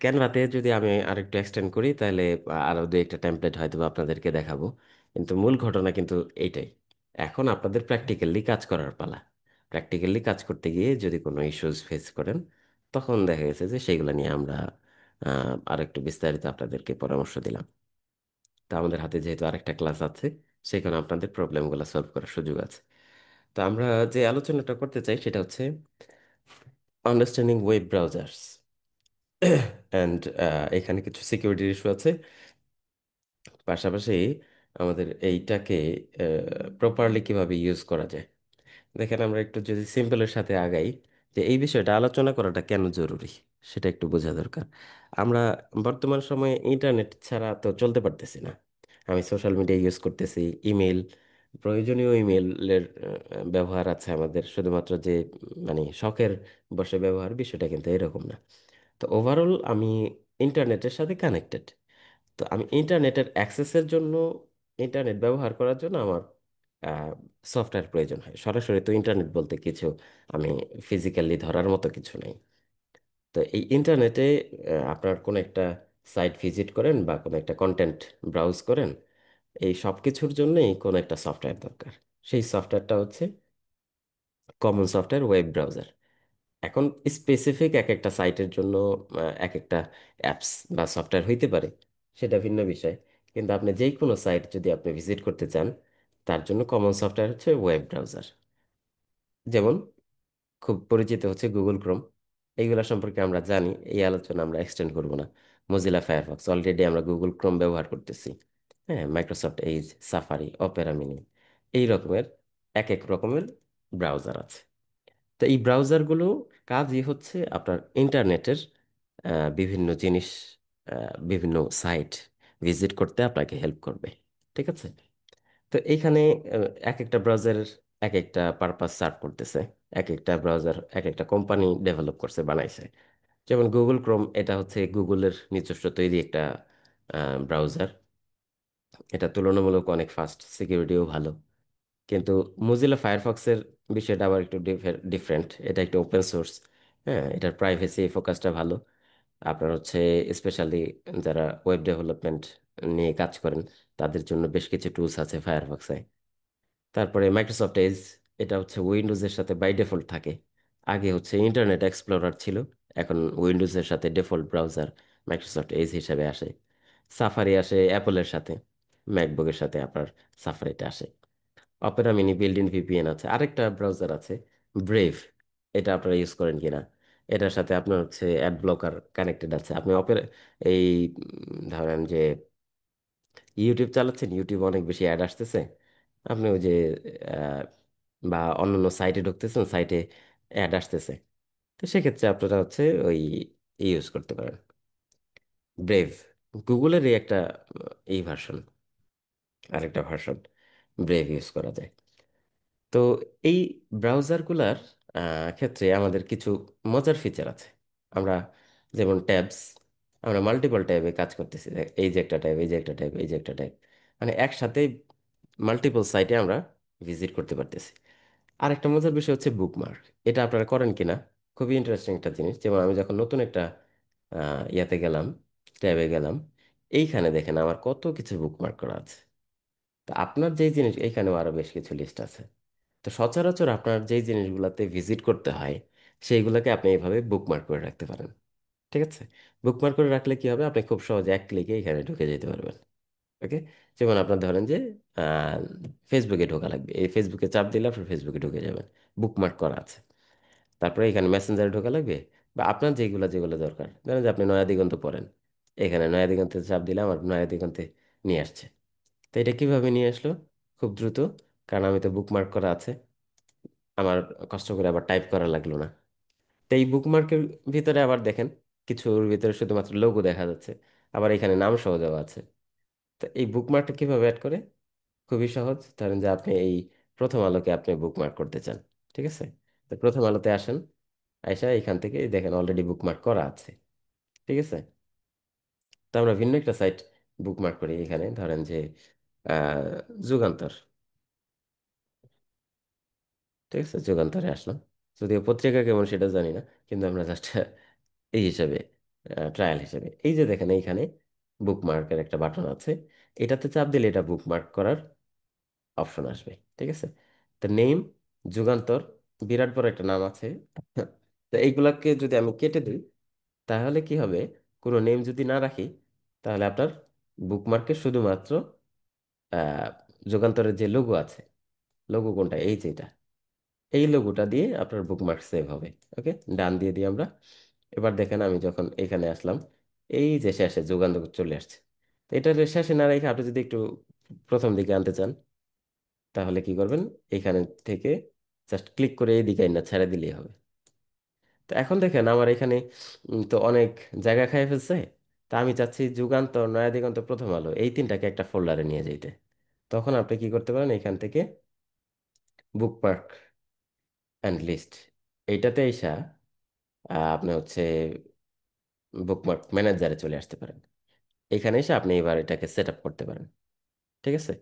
[SPEAKER 1] ক্যানভাতে যদি আমি আরেকটু এক্সটেন্ড করি তাহলে আরো দু একটা টেমপ্লেট হয়তো বা আপনাদেরকে দেখাবো, কিন্তু মূল ঘটনা কিন্তু এইটাই। এখন আপনাদের প্র্যাকটিক্যালি কাজ করার পালা। প্র্যাকটিক্যালি কাজ করতে গিয়ে যদি কোনো ইস্যুস ফেস করেন, তখন দেখা গেছে যে সেইগুলো নিয়ে আমরা আর একটু বিস্তারিত আপনাদেরকে পরামর্শ দিলাম। তো আমাদের হাতে যেহেতু আরেকটা ক্লাস আছে, সেখানে আপনাদের প্রবলেমগুলো সলভ করার সুযোগ আছে। তো আমরা যে আলোচনাটা করতে চাই সেটা হচ্ছে আন্ডারস্ট্যান্ডিং ওয়েব ব্রাউজার্স অ্যান্ড এখানে কিছু সিকিউরিটি ইস্যু আছে। পাশাপাশি আমাদের এইটাকে প্রপারলি কিভাবে ইউজ করা যায়। দেখেন, আমরা একটু যদি সিম্পলের সাথে আগাই, যে এই বিষয়টা আলোচনা করাটা কেন জরুরি সেটা একটু বোঝা দরকার। আমরা বর্তমান সময়ে ইন্টারনেট ছাড়া তো চলতে পারতেছি না। আমি সোশ্যাল মিডিয়া ইউজ করতেছি, ইমেল, প্রয়োজনীয় ইমেলের ব্যবহার আছে আমাদের, শুধুমাত্র যে মানে শখের বসে ব্যবহার, বিষয়টা কিন্তু এরকম না। তো ওভারঅল আমি ইন্টারনেটের সাথে কানেক্টেড। তো আমি ইন্টারনেটের অ্যাক্সেসের জন্য, ইন্টারনেট ব্যবহার করার জন্য আমার সফটওয়্যার প্রয়োজন হয়। সরাসরি তো ইন্টারনেট বলতে কিছু আমি ফিজিক্যালি ধরার মতো কিছু নেই। তো এই ইন্টারনেটে আপনার কোনো একটা সাইট ভিজিট করেন বা কোনো একটা কন্টেন্ট ব্রাউজ করেন, এই সব কিছুর জন্যই কোনো একটা সফটওয়্যার দরকার। সেই সফটওয়্যারটা হচ্ছে কমন সফটওয়্যার ওয়েব ব্রাউজার। এখন স্পেসিফিক এক একটা সাইটের জন্য এক একটা অ্যাপস বা সফটওয়্যার হইতে পারে, সেটা ভিন্ন বিষয়। কিন্তু আপনি যেই কোনো সাইট যদি আপনি ভিজিট করতে চান, তার জন্য কমন সফটওয়্যার হচ্ছে ওয়েব ব্রাউজার। যেমন খুব পরিচিত হচ্ছে গুগল ক্রোম। এইগুলা সম্পর্কে আমরা জানি, এই আলোচনা আমরা এক্সটেন্ড করব না। মজিলা ফায়ারফক্স, অলরেডি আমরা গুগল ক্রোম ব্যবহার করতেছি। হ্যাঁ, Microsoft Edge, safari, Opera mini, এই রকমের এক এক রকমের ব্রাউজার আছে। তো এই ব্রাউজারগুলো কাজই হচ্ছে আপনার ইন্টারনেটের বিভিন্ন জিনিস, বিভিন্ন সাইট ভিজিট করতে আপনাকে হেল্প করবে। ঠিক আছে? তো এইখানে এক একটা ব্রাউজারের এক একটা পারপাস সার্ভ করতেছে। এক একটা ব্রাউজার এক একটা কোম্পানি ডেভেলপ করছে, বানাইছে। যেমন গুগল ক্রোম, এটা হচ্ছে গুগলের নিজস্ব তৈরি একটা ব্রাউজার। এটা তুলনামূলক অনেক ফাস্ট, সিকিউরিটিও ভালো। কিন্তু মোজিলা ফায়ারফক্সের বিষয়টা আবার একটু ডিফারেন্ট। এটা একটু ওপেন সোর্স। হ্যাঁ, এটার প্রাইভেসি ফোকাসটা ভালো। আপনার হচ্ছে স্পেশালি যারা ওয়েব ডেভেলপমেন্ট নিয়ে কাজ করেন, তাদের জন্য বেশ কিছু টুলস আছে ফায়ারফক্সে। তারপরে মাইক্রোসফট এজ, এটা হচ্ছে উইন্ডোজের সাথে বাই ডিফল্ট থাকে। আগে হচ্ছে ইন্টারনেট এক্সপ্লোরার ছিল, এখন উইন্ডোজের সাথে ডিফল্ট ব্রাউজার মাইক্রোসফট এজ হিসেবে আসে। সাফারি আসে অ্যাপলের সাথে, ম্যাকবুকের সাথে আপনার সাফারিটা আসে। Opera mini, build in VPN আছে। আরেকটা ব্রাউজার আছে ব্রেভ, এটা আপনারা ইউজ করেন কিনা। এটার সাথে আপনার হচ্ছে অ্যাড ব্লকার কানেক্টেড আছে। আপনি অপেরা এই ধরেন যে ইউটিউব চালাচ্ছেন, ইউটিউবে অনেক বেশি অ্যাড আসতেছে, আপনি ওই যে আহ, বা অন্যান্য সাইটে ঢুকতেছেন, সাইটে অ্যাড আসতেছে, তো সেক্ষেত্রে আপনারা হচ্ছে ওই ইউজ করতে পারেন ব্রেভ। গুগলেরই একটা এই ভার্সন, আরেকটা ভার্সন ব্রেভ ইউজ করা যায়। তো এই ব্রাউজারগুলার ক্ষেত্রে আমাদের কিছু মজার ফিচার আছে। আমরা যেমন ট্যাবস, আমরা মাল্টিপল ট্যাবে কাজ করতেছি। এই যে একটা ট্যাব, এই যে একটা ট্যাব, এই যে একটা ট্যাব, মানে একসাথে মাল্টিপল সাইটে আমরা ভিজিট করতে পারতেছি। আরেকটা মজার বিষয় হচ্ছে বুকমার্ক। এটা আপনারা করেন কিনা, খুবই ইন্টারেস্টিং একটা জিনিস। যেমন আমি যখন নতুন একটা ইয়াতে গেলাম, ট্যাবে গেলাম, এইখানে দেখেন আমার কত কিছু বুকমার্ক করা আছে। তা আপনার যেই জিনিস, এইখানেও আরো বেশ কিছু লিস্ট আছে। তো সচরাচর আপনার যেই জিনিসগুলোতে ভিজিট করতে হয়, সেইগুলোকে আপনি এইভাবে বুকমার্ক করে রাখতে পারেন। ঠিক আছে? বুকমার্ক করে রাখলে কি হবে, আপনি খুব সহজে এক ক্লিকে এখানে ঢুকে যেতে পারবেন। ওকে? যেমন আপনার ধরেন যে আহ, ফেসবুকে ঢোকা লাগবে, এই ফেসবুকে চাপ দিলে আপনি ফেসবুকে ঢুকে যাবেন, বুকমার্ক করা আছে। তারপরে এখানে মেসেঞ্জারে ঢোকা লাগবে, বা আপনার যেগুলো যেগুলো দরকার, ধরেন যে আপনি নয়া দিগন্ত পড়েন, এখানে নয়া দিগন্তে চাপ দিলে আমার নয়া দিগন্তে নিয়ে আসছে। তো এটা কিভাবে নিয়ে আসলো? খুব দ্রুত, কারণ আমি তো বুকমার্ক করা আছে। আমার কষ্ট করে আবার টাইপ করা লাগলো না। তো এই বুকমার্কের ভিতরে আবার দেখেন কিছুর ভিতরে শুধুমাত্র লোগো দেখা যাচ্ছে, আবার এখানে নাম সহ দেওয়া আছে। তো এই বুকমার্কটা কিভাবে অ্যাড করে? খুবই সহজ। ধরেন যে আপনি এই প্রথম আলোকে আপনি বুকমার্ক করতে চান, ঠিক আছে? তো প্রথম আলোতে আসেন, আইসা এখান থেকে দেখেন অলরেডি বুকমার্ক করা আছে, ঠিক আছে? তো আমরা ভিন্ন একটা সাইট বুকমার্ক করি এখানে, ধরেন যে আহ, যুগান্তর, ঠিক আছে? যুগান্তরে আসলাম, যদিও পত্রিকা কেমন সেটা জানি না, কিন্তু আমরা জাস্ট এই হিসাবে, ট্রায়াল হিসেবে, এই যে দেখেন এইখানে বুকমার্কের একটা বাটন আছে, এটাতে চাপ দিলে এটা বুকমার্ক করার অপশন আসবে, ঠিক আছে? তো নেম, যুগান্তর, বিরাট বড় একটা নাম আছে। তো এইগুলাকে যদি আমি কেটে দিই, তাহলে কি হবে? কোনো নেম যদি না রাখি, তাহলে আপনার বুকমার্কে শুধুমাত্র আহ, যুগান্তরের যে লোগো আছে, লোগো কোনটা, এই যে এটা, এই লোগোটা দিয়ে আপনার বুকমার্ক সেভ হবে। ওকে, ডান দিয়ে দিই আমরা। এবার দেখেন আমি যখন এখানে আসলাম, এই যে শেষে যুগান্তর চলে আসছে। তো এটা শেষে না রেখে আপনি যদি একটু প্রথম দিকে আনতে চান, তাহলে কি করবেন? এখানে থেকে জাস্ট ক্লিক করে এই দিকে না ছেড়ে দিলেই হবে। তো এখন দেখেন আমার এখানে তো অনেক জায়গা খাই ফেলছে। তা আমি চাচ্ছি যুগান্তর, নয়া দিগন্ত, প্রথম আলো এই তিনটাকে একটা ফোল্ডারে নিয়ে যেতে। তখন আপনি কি করতে পারেন? এখান থেকে বুকমার্ক অ্যান্ড লিস্ট, এইটাতে এসা আপনি হচ্ছে বুকমার্ক ম্যানেজারে চলে আসতে পারেন। এখানে এসে আপনি এবার এটাকে সেট আপ করতে পারেন, ঠিক আছে?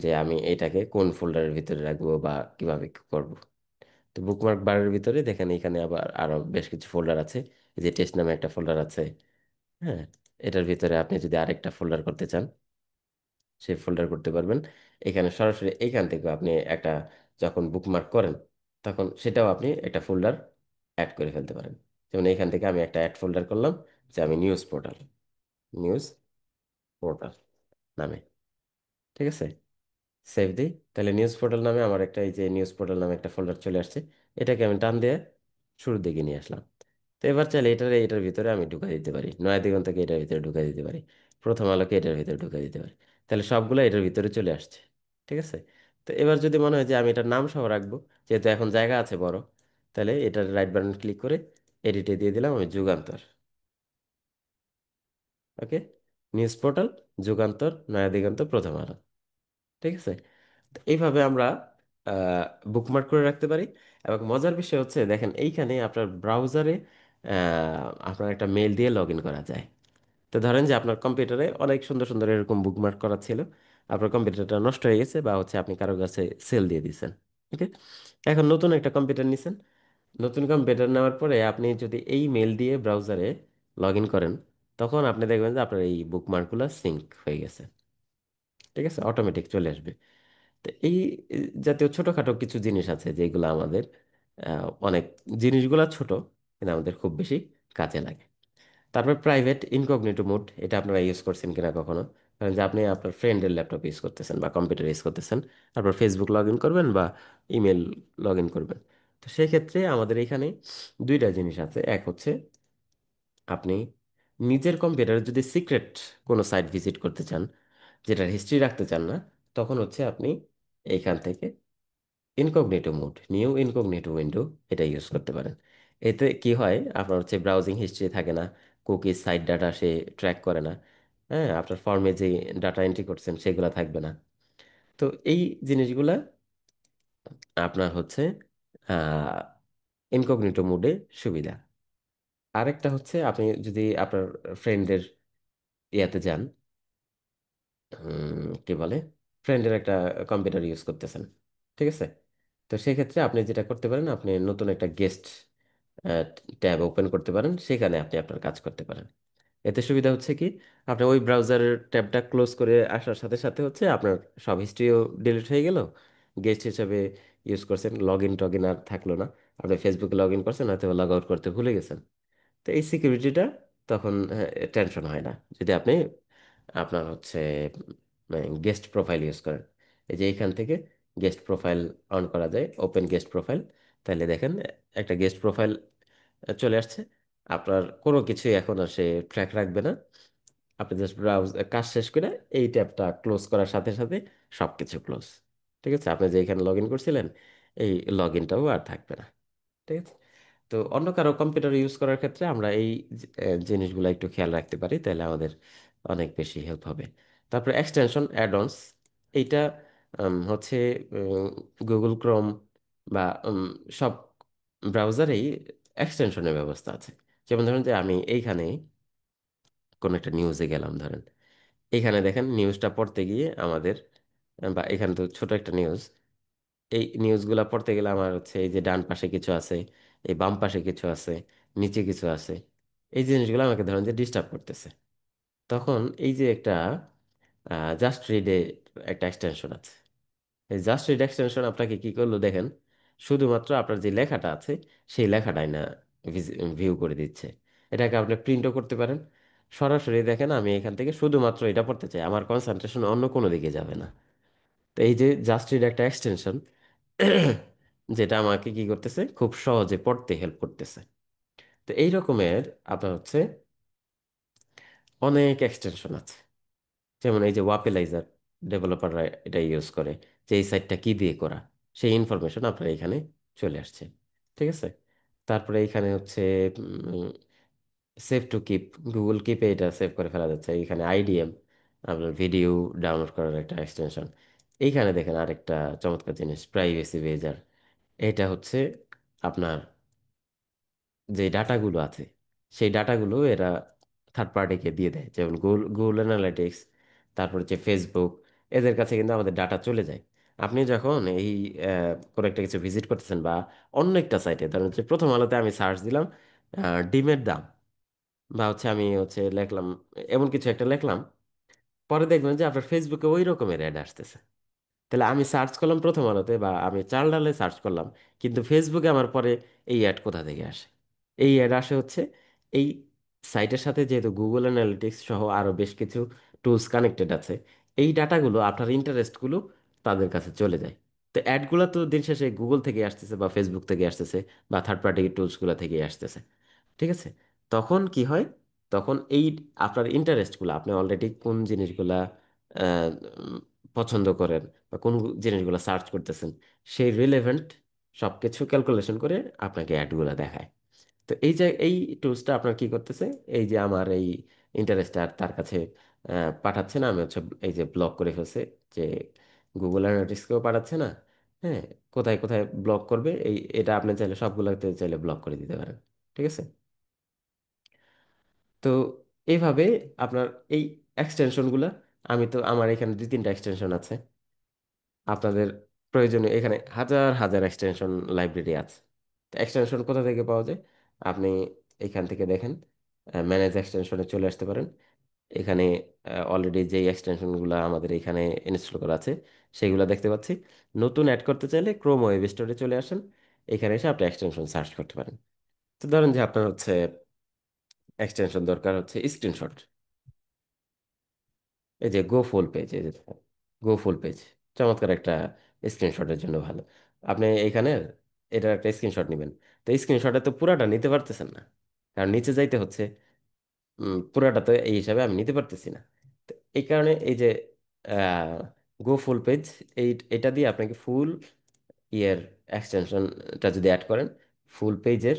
[SPEAKER 1] যে আমি এটাকে কোন ফোল্ডারের ভিতরে রাখবো বা কিভাবে কি করব। তো বুকমার্ক বারের ভিতরে দেখেন এখানে আবার আরো বেশ কিছু ফোল্ডার আছে। এই যে টেস্ট নামে একটা ফোল্ডার আছে, হ্যাঁ। এটার ভিতরে আপনি যদি আরেকটা ফোল্ডার করতে চান, সেই ফোল্ডার করতে পারবেন। এখানে সরাসরি এইখান থেকে আপনি একটা, যখন বুকমার্ক করেন তখন সেটাও আপনি একটা ফোল্ডার অ্যাড করে ফেলতে পারেন। যেমন এখান থেকে আমি একটা অ্যাড ফোল্ডার করলাম, যে আমি নিউজ পোর্টাল, নিউজ পোর্টাল নামে, ঠিক আছে? সেভ দিই, তাহলে নিউজ পোর্টাল নামে আমার একটা, এই যে নিউজ পোর্টাল নামে একটা ফোল্ডার চলে আসছে। এটাকে আমি টান দিয়ে শুরুর দিকে নিয়ে আসলাম। তো এবার চাইলে এটার ভিতরে আমি ঢুকাই দিতে পারি, নয়া দিগন্তকে এটার ভিতরে ঢুকাই দিতে পারি, প্রথম আলোকে এটার ভিতরে ঢুকাই দিতে পারি। তাহলে সবগুলো এটার ভিতরে চলে আসছে, ঠিক আছে? তো এবার যদি মনে হয় যে আমি এটার নাম সহ রাখবো, যেহেতু এখন জায়গা আছে বড়, তাহলে এটার রাইট বাটন ক্লিক করে এডিটে দিয়ে দিলাম আমি যুগান্তর। ওকে, নিউজ পোর্টাল, যুগান্তর, নয়া দিগন্ত, প্রথম আলো, ঠিক আছে? তো এইভাবে আমরা বুকমার্ক করে রাখতে পারি। এবং মজার বিষয় হচ্ছে দেখেন এইখানে আপনার ব্রাউজারে আপনার একটা মেল দিয়ে লগ ইন করা যায়। তো ধরেন যে আপনার কম্পিউটারে অনেক সুন্দর সুন্দর এরকম বুকমার্ক করা ছিল, আপনার কম্পিউটারটা নষ্ট হয়ে গেছে বা হচ্ছে আপনি কারো কাছে সেল দিয়ে দিয়েছেন। ওকে, এখন নতুন একটা কম্পিউটার নিছেন, নতুন কম্পিউটার নেওয়ার পরে আপনি যদি এই মেল দিয়ে ব্রাউজারে লগ ইন করেন, তখন আপনি দেখবেন যে আপনার এই বুকমার্কগুলো সিঙ্ক হয়ে গেছে, ঠিক আছে? অটোমেটিক চলে আসবে। তো এই জাতীয় ছোটখাটো কিছু জিনিস আছে যেগুলো আমাদের অনেক, জিনিসগুলো ছোট কিন্তু আমাদের খুব বেশি কাজে লাগে। তারপর প্রাইভেট ইনকগনিটো মোড, এটা আপনারা ইউজ করছেন কিনা কখনো? কারণ যে আপনি আপনার ফ্রেন্ডের ল্যাপটপ ইউজ করতেছেন বা কম্পিউটার ইউজ করতেছেন, তারপর ফেসবুক লগ ইন করবেন বা ইমেল লগ ইন করবেন। তো সেই ক্ষেত্রে আমাদের এখানে দুইটা জিনিস আছে। এক হচ্ছে আপনি নিজের কম্পিউটারে যদি সিক্রেট কোনো সাইট ভিজিট করতে চান, যেটার হিস্ট্রি রাখতে চান না, তখন হচ্ছে আপনি এইখান থেকে incognito mode, new incognito window, এটা ইউজ করতে পারেন। এতে কি হয়, আপনার হচ্ছে ব্রাউজিং হিস্ট্রি থাকে না, কুকি সাইট ডাটা সে ট্র্যাক করে না, হ্যাঁ, আপনার ফর্মে যে ডাটা এন্ট্রি করছেন সেগুলো থাকবে না। তো এই জিনিসগুলা আপনার হচ্ছে ইনকগনিটো মোডে সুবিধা। আরেকটা হচ্ছে আপনি যদি আপনার ফ্রেন্ডের ইয়াতে যান, কি বলে, ফ্রেন্ডের একটা কম্পিউটার ইউজ করতেছেন, ঠিক আছে? তো সেক্ষেত্রে আপনি যেটা করতে পারেন, আপনি নতুন একটা গেস্ট ট্যাব ওপেন করতে পারেন, সেখানে আপনি আপনার কাজ করতে পারেন। এতে সুবিধা হচ্ছে কি, আপনি ওই ব্রাউজারের ট্যাবটা ক্লোজ করে আসার সাথে সাথে হচ্ছে আপনার সব হিস্ট্রিও ডিলিট হয়ে গেল, গেস্ট হিসেবে ইউজ করছেন, লগ ইন টগ ইন আর থাকলো না, আপনি ফেসবুকে লগ ইন করছেন হয়তো লগ আউট করতে ভুলে গেছেন। তো এই সিকিউরিটিটা তখন টেনশন হয় না যদি আপনি আপনার হচ্ছে গেস্ট প্রোফাইল ইউজ করেন। এই যে এইখান থেকে গেস্ট প্রোফাইল অন করা যায়, ওপেন গেস্ট প্রোফাইল, তাহলে দেখেন একটা গেস্ট প্রোফাইল চলে আসছে। আপনার কোনো কিছুই এখন আর সে ট্র্যাক রাখবে না, আপনি জাস্ট ব্রাউজ কাজ শেষ করে এই ট্যাবটা ক্লোজ করার সাথে সাথে সব কিছু ক্লোজ, ঠিক আছে? আপনি যে এখানে লগ ইন করছিলেন, এই লগ ইনটাও আর থাকবে না, ঠিক আছে? তো অন্য কারো কম্পিউটার ইউজ করার ক্ষেত্রে আমরা এই জিনিসগুলো একটু খেয়াল রাখতে পারি, তাহলে আমাদের অনেক বেশি হেল্প হবে। তারপরে এক্সটেনশন অ্যাডঅনস, এইটা হচ্ছে গুগল ক্রোম বা সব ব্রাউজারেই এক্সটেনশনের ব্যবস্থা আছে। যেমন ধরুন যে আমি এইখানে কোনো একটা নিউজে গেলাম ধরেন, এইখানে দেখেন নিউজটা পড়তে গিয়ে আমাদের, বা এখানে তো ছোট একটা নিউজ, এই নিউজগুলা পড়তে গেলে আমার হচ্ছে এই যে ডান পাশে কিছু আছে, এই বাম পাশে কিছু আছে, নিচে কিছু আছে, এই জিনিসগুলো আমাকে ধরেন যে ডিস্টার্ব করতেছে। তখন এই যে একটা জাস্ট রিডে একটা এক্সটেনশন আছে, এই জাস্ট রিড এক্সটেনশন আপনাকে কি করলো দেখেন, শুধুমাত্র আপনার যে লেখাটা আছে সেই লেখাটাই না ভিউ করে দিচ্ছে। এটাকে আপনি প্রিন্টও করতে পারেন। সরাসরি দেখেন আমি এখান থেকে শুধুমাত্র এটা পড়তে চাই, আমার কনসেন্ট্রেশন অন্য কোনো দিকে যাবে না। তো এই যে জাস্ট রিড একটা এক্সটেনশন, যেটা আমাকে কি করতেছে, খুব সহজে পড়তে হেল্প করতেছে। তো এই রকমের আপনার হচ্ছে অনেক এক্সটেনশন আছে। যেমন এই যে ওয়াপেলাইজার, ডেভেলপাররা এটা ইউজ করে, যে এই সাইটটা কি দিয়ে করা, সেই ইনফরমেশন আপনার এখানে চলে আসছে। ঠিক আছে। তারপরে এখানে হচ্ছে সেভ টু কিপ, গুগল কিপে এটা সেভ করে ফেলা যাচ্ছে। এখানে আইডিএম, আপনার ভিডিও ডাউনলোড করার একটা এক্সটেনশন। এইখানে দেখেন আরেকটা চমৎকার জিনিস, প্রাইভেসি বেজার। এটা হচ্ছে আপনার যে ডাটাগুলো আছে সেই ডাটাগুলো এরা থার্ড পার্টিকে দিয়ে দেয়, যেমন গুগল গুগল অ্যানালিটিক্স, তারপর হচ্ছে ফেসবুক, এদের কাছে কিন্তু আমাদের ডাটা চলে যায়। আপনি যখন এই কোনো একটা কিছু ভিজিট করতেছেন বা অন্য একটা সাইটে, ধরুন হচ্ছে প্রথম আলোতে আমি সার্চ দিলাম ডিমের দাম, বা হচ্ছে আমি হচ্ছে লিখলাম এমন কিছু একটা লিখলাম, পরে দেখবেন যে আপনার ফেসবুকে ওই রকমের অ্যাড আসতেছে। তাহলে আমি সার্চ করলাম প্রথম আলোতে বা আমি চাল ডালে সার্চ করলাম, কিন্তু ফেসবুকে আমার পরে এই অ্যাড কোথা থেকে আসে? এই অ্যাড আসে হচ্ছে এই সাইটের সাথে, যেহেতু গুগল অ্যানালিটিক্স সহ আরও বেশ কিছু টুলস কানেক্টেড আছে, এই ডাটাগুলো আপনার ইন্টারেস্টগুলো তাদের কাছে চলে যায়। তো অ্যাডগুলো তো দিন শেষে গুগল থেকে আসতেছে বা ফেসবুক থেকে আসতেছে বা থার্ড পার্টি টুলসগুলো থেকে আসতেছে। ঠিক আছে। তখন কি হয়, তখন এই আপনার ইন্টারেস্টগুলো, আপনি অলরেডি কোন জিনিসগুলা আহ, উম, পছন্দ করেন বা কোন জিনিসগুলো সার্চ করতেছেন, সেই রিলেভেন্ট সব কিছু ক্যালকুলেশন করে আপনাকে অ্যাডগুলো দেখায়। তো এই যে এই টুলসটা আপনার কি করতেছে, এই যে আমার এই ইন্টারেস্টটা আর তার কাছে পাঠাচ্ছে না, আমি হচ্ছে এই যে ব্লক করে ফেলছে, যে গুগল অ্যানালিটিক্সকেও পাঠাচ্ছে না। হ্যাঁ, কোথায় কোথায় ব্লক করবে, এই এটা আপনি চাইলে সবগুলোতে চাইলে ব্লক করে দিতে পারেন। ঠিক আছে। তো এইভাবে আপনার এই এক্সটেনশনগুলো, আমি তো আমার এখানে দুই তিনটা এক্সটেনশন আছে, আপনাদের প্রয়োজনীয় এখানে হাজার হাজার এক্সটেনশন লাইব্রেরি আছে। তো এক্সটেনশন কোথা থেকে পাওয়া যায়? আপনি এখান থেকে দেখেন, ম্যানেজ এক্সটেনশনে চলে আসতে পারেন। এখানে অলরেডি যেই এক্সটেনশনগুলো আমাদের এখানে ইনস্টল করা আছে সেগুলো দেখতে পাচ্ছি। নতুন অ্যাড করতে চাইলে ক্রোম ওয়েব স্টোরে চলে আসেন, এখানে এসে আপনি এক্সটেনশন সার্চ করতে পারেন। তো ধরেন যে আপনার হচ্ছে এক্সটেনশন দরকার হচ্ছে স্ক্রিনশট, এই যে গো ফুল পেজ, এই যে গো ফুল পেজ চমৎকার একটা স্ক্রিনশটের জন্য ভালো। আপনি এইখানে এটার একটা স্ক্রিনশট নেবেন। তো স্ক্রিনশটে তো পুরাটা নিতে পারতেছেন না, কারণ নিচে যাইতে হচ্ছে। পুরাটা তো এই হিসাবে আমি নিতে পারতেছি না। তো এই কারণে এই যে গো ফুল পেজ, এটা দিয়ে আপনাকে ফুল ইয়ের এক্সটেনশনটা যদি অ্যাড করেন, ফুল পেজের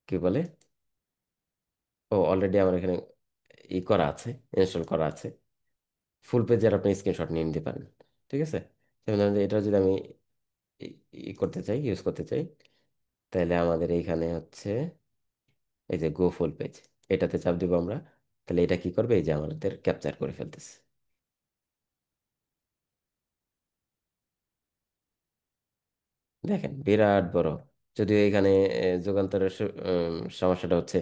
[SPEAKER 1] কি বলে, ও অলরেডি আমার এখানে ই করা আছে, ইনস্টল করা আছে। ফুল পেজের আপনি স্ক্রিনশট নিয়ে নিতে পারেন। ঠিক আছে। যেমন ধরেন যে এটা যদি আমি ই ই করতে চাই, ইউজ করতে চাই, তাহলে আমাদের এইখানে হচ্ছে এই যে গো ফুল পেজ, এটাতে চাপ দিব আমরা। তাহলে এটা কি করবে, এই যে আমাদের ক্যাপচার করে ফেলতেছে। দেখেন বিরাট বড়। যদিও এখানে যুগান্তরের সমস্যাটা হচ্ছে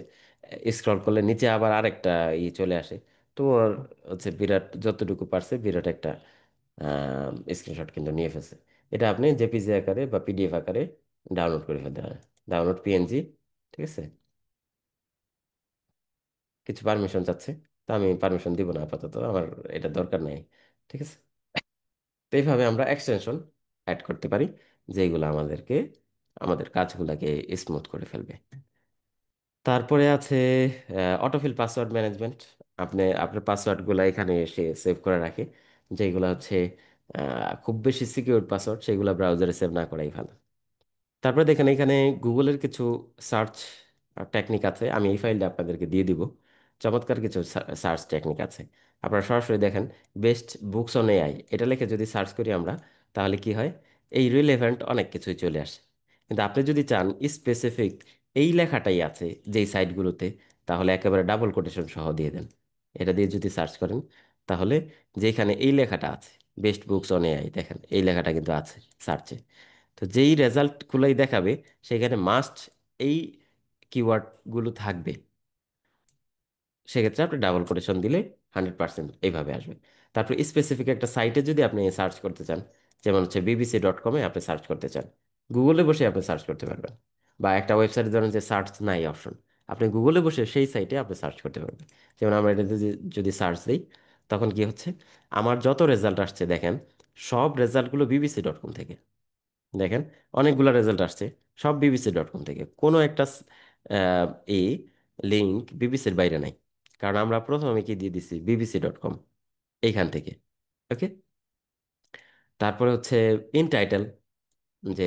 [SPEAKER 1] স্ক্রল করলে নিচে আবার আরেকটা চলে আসে। তো ওর হচ্ছে বিরাট, যতটুকু পারছে বিরাট একটা স্ক্রিনশট কিন্তু নিয়ে ফেলছে। এটা আপনি জেপিজি আকারে বা পিডিএফ আকারে ডাউনলোড করে ফেলতে পারেন, ডাউনলোড পিএনজি। ঠিক আছে। কিছু পারমিশন চাচ্ছে, তো আমি পারমিশন দিব না আপাতত, আমার এটা দরকার নাই। ঠিক আছে। তো এইভাবে আমরা এক্সটেনশন অ্যাড করতে পারি, যেগুলো আমাদেরকে আমাদের কাজগুলোকে স্মুথ করে ফেলবে। তারপরে আছে অটোফিল পাসওয়ার্ড ম্যানেজমেন্ট। আপনি আপনার পাসওয়ার্ডগুলো এখানে এসে সেভ করে রাখে, যেগুলো হচ্ছে খুব বেশি সিকিউর পাসওয়ার্ড, সেগুলো ব্রাউজারে সেভ না করাই ভালো। তারপরে দেখেন এখানে গুগলের কিছু সার্চ টেকনিক আছে, আমি এই ফাইলটা আপনাদেরকে দিয়ে দিব। চমৎকার কিছু সার্চ টেকনিক আছে। আপনারা সরাসরি দেখেন, বেস্ট বুকস অন এআই এটা লিখে যদি সার্চ করি আমরা, তাহলে কি হয়, এই রিলেভেন্ট অনেক কিছুই চলে আসে। কিন্তু আপনি যদি চান স্পেসিফিক এই লেখাটাই আছে যেই সাইটগুলোতে, তাহলে একেবারে ডাবল কোটেশন সহ দিয়ে দেন। এটা দিয়ে যদি সার্চ করেন, তাহলে যেখানে এই লেখাটা আছে, বেস্ট বুকস অন এআই, দেখেন এই লেখাটা কিন্তু আছে সার্চে। তো যেই রেজাল্টগুলোই দেখাবে, সেখানে মাস্ট এই কিওয়ার্ডগুলো থাকবে। সেক্ষেত্রে আপনি ডাবল কোটেশন দিলে 100% এইভাবে আসবে। তারপর স্পেসিফিক একটা সাইটে যদি আপনি সার্চ করতে চান, যেমন হচ্ছে bbc.com-এ আপনি সার্চ করতে চান, গুগলে বসে আপনি সার্চ করতে পারবেন। বা একটা ওয়েবসাইটে ধরেন যে সার্চ নাই অপশন, আপনি গুগলে বসে সেই সাইটে আপনি সার্চ করতে পারবেন। যেমন আমরা এটা যদি সার্চ দিই, তখন কি হচ্ছে, আমার যত রেজাল্ট আসছে দেখেন, সব রেজাল্টগুলো bbc.com থেকে। দেখেন অনেকগুলো রেজাল্ট আসছে, সব bbc.com থেকে। কোনো একটা আহ, এই লিঙ্ক বিবিসির বাইরে নাই, কারণ আমরা প্রথমে কি দিয়ে দিছি, bbc.com এইখান থেকে। ওকে। তারপরে হচ্ছে ইন টাইটেল, যে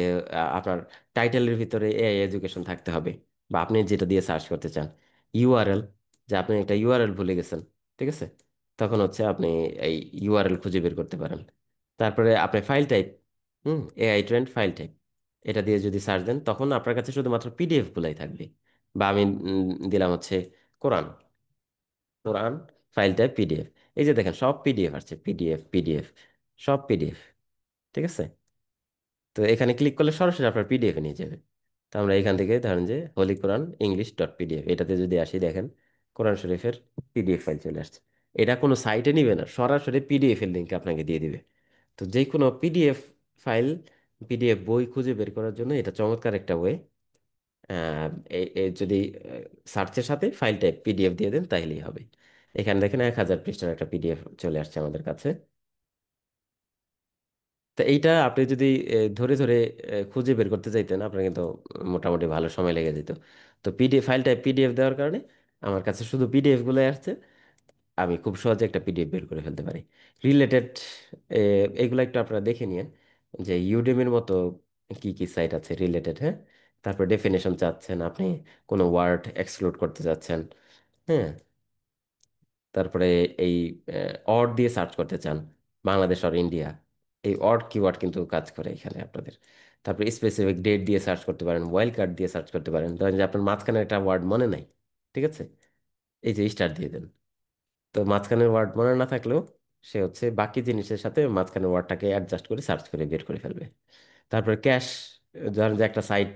[SPEAKER 1] আপনার টাইটেলের ভিতরে এআই এডুকেশন থাকতে হবে, বা আপনি যেটা দিয়ে সার্চ করতে চান। ইউআরএল, যে আপনি একটা ইউআরএল ভুলে গেছেন, ঠিক আছে, তখন হচ্ছে আপনি এই ইউআরএল খুঁজে বের করতে পারেন। তারপরে আপনি file type, AI trend file type, এটা দিয়ে যদি সার্চ দেন, তখন আপনার কাছে শুধুমাত্র পিডিএফ গুলাই থাকবে। বা আমি দিলাম হচ্ছে কোরআন, কোরআন ফাইল টাইপ পিডিএফ। এই যে দেখেন সব পিডিএফ আসছে, পিডিএফ পিডিএফ, সব পিডিএফ, ঠিক আছে। তো এখানে ক্লিক করলে সরাসরি আপনার পিডিএফ এ নিয়ে যাবে। তো আমরা এখান থেকে ধরেন যে হোলি কোরআন ইংলিশ ডট পিডিএফ, এটাতে যদি আসি, দেখেন কোরআন শরীফের পিডিএফ ফাইল চলে আসছে। এটা কোনো সাইটে নিবে না, সরাসরি পিডিএফ এর লিঙ্ক আপনাকে দিয়ে দিবে। তো যে কোনো পিডিএফ ফাইল, পিডিএফ বই খুঁজে বের করার জন্য এটা চমৎকার একটা ওয়ে। যদি সার্চের সাথে ফাইল টাইপ পিডিএফ দিয়ে দেন, তাইলেই হবে। এখানে দেখেন 1000 পৃষ্ঠার একটা পিডিএফ চলে আসছে আমাদের কাছে। তো এইটা আপনি যদি ধরে ধরে খুঁজে বের করতে চাইতেন, আপনার কিন্তু মোটামুটি ভালো সময় লেগে যেত। তো পিডিএফ ফাইলটা পিডিএফ দেওয়ার কারণে আমার কাছে শুধু পিডিএফ গুলো আসছে, আমি খুব সহজে একটা পিডিএফ বের করে ফেলতে পারি। রিলেটেড এগুলো একটু আপনারা দেখে নিন, যে ইউডেমির মতো কি কি সাইট আছে রিলেটেড, হ্যাঁ। তারপর ডেফিনেশন চাচ্ছেন আপনি, কোনো ওয়ার্ড এক্সক্লুড করতে চাচ্ছেন, হ্যাঁ। তারপরে এই অড দিয়ে সার্চ করতে চান, বাংলাদেশ আর ইন্ডিয়া, এই অড কিওয়ার্ড কিন্তু কাজ করে এখানে আপনাদের। তারপরে স্পেসিফিক ডেট দিয়ে সার্চ করতে পারেন, ওয়াইল্ড কার্ড দিয়ে সার্চ করতে পারেন। ধরেন যে আপনার মাঝখানে একটা ওয়ার্ড মনে নাই, ঠিক আছে, এই যে স্টার দিয়ে দেন। তো মাঝখানের ওয়ার্ড মনে না থাকলেও সে হচ্ছে বাকি জিনিসের সাথে মাঝখানের ওয়ার্ডটাকে অ্যাডজাস্ট করে সার্চ করে বের করে ফেলবে। তারপরে ক্যাশ, ধরেন যে একটা সাইট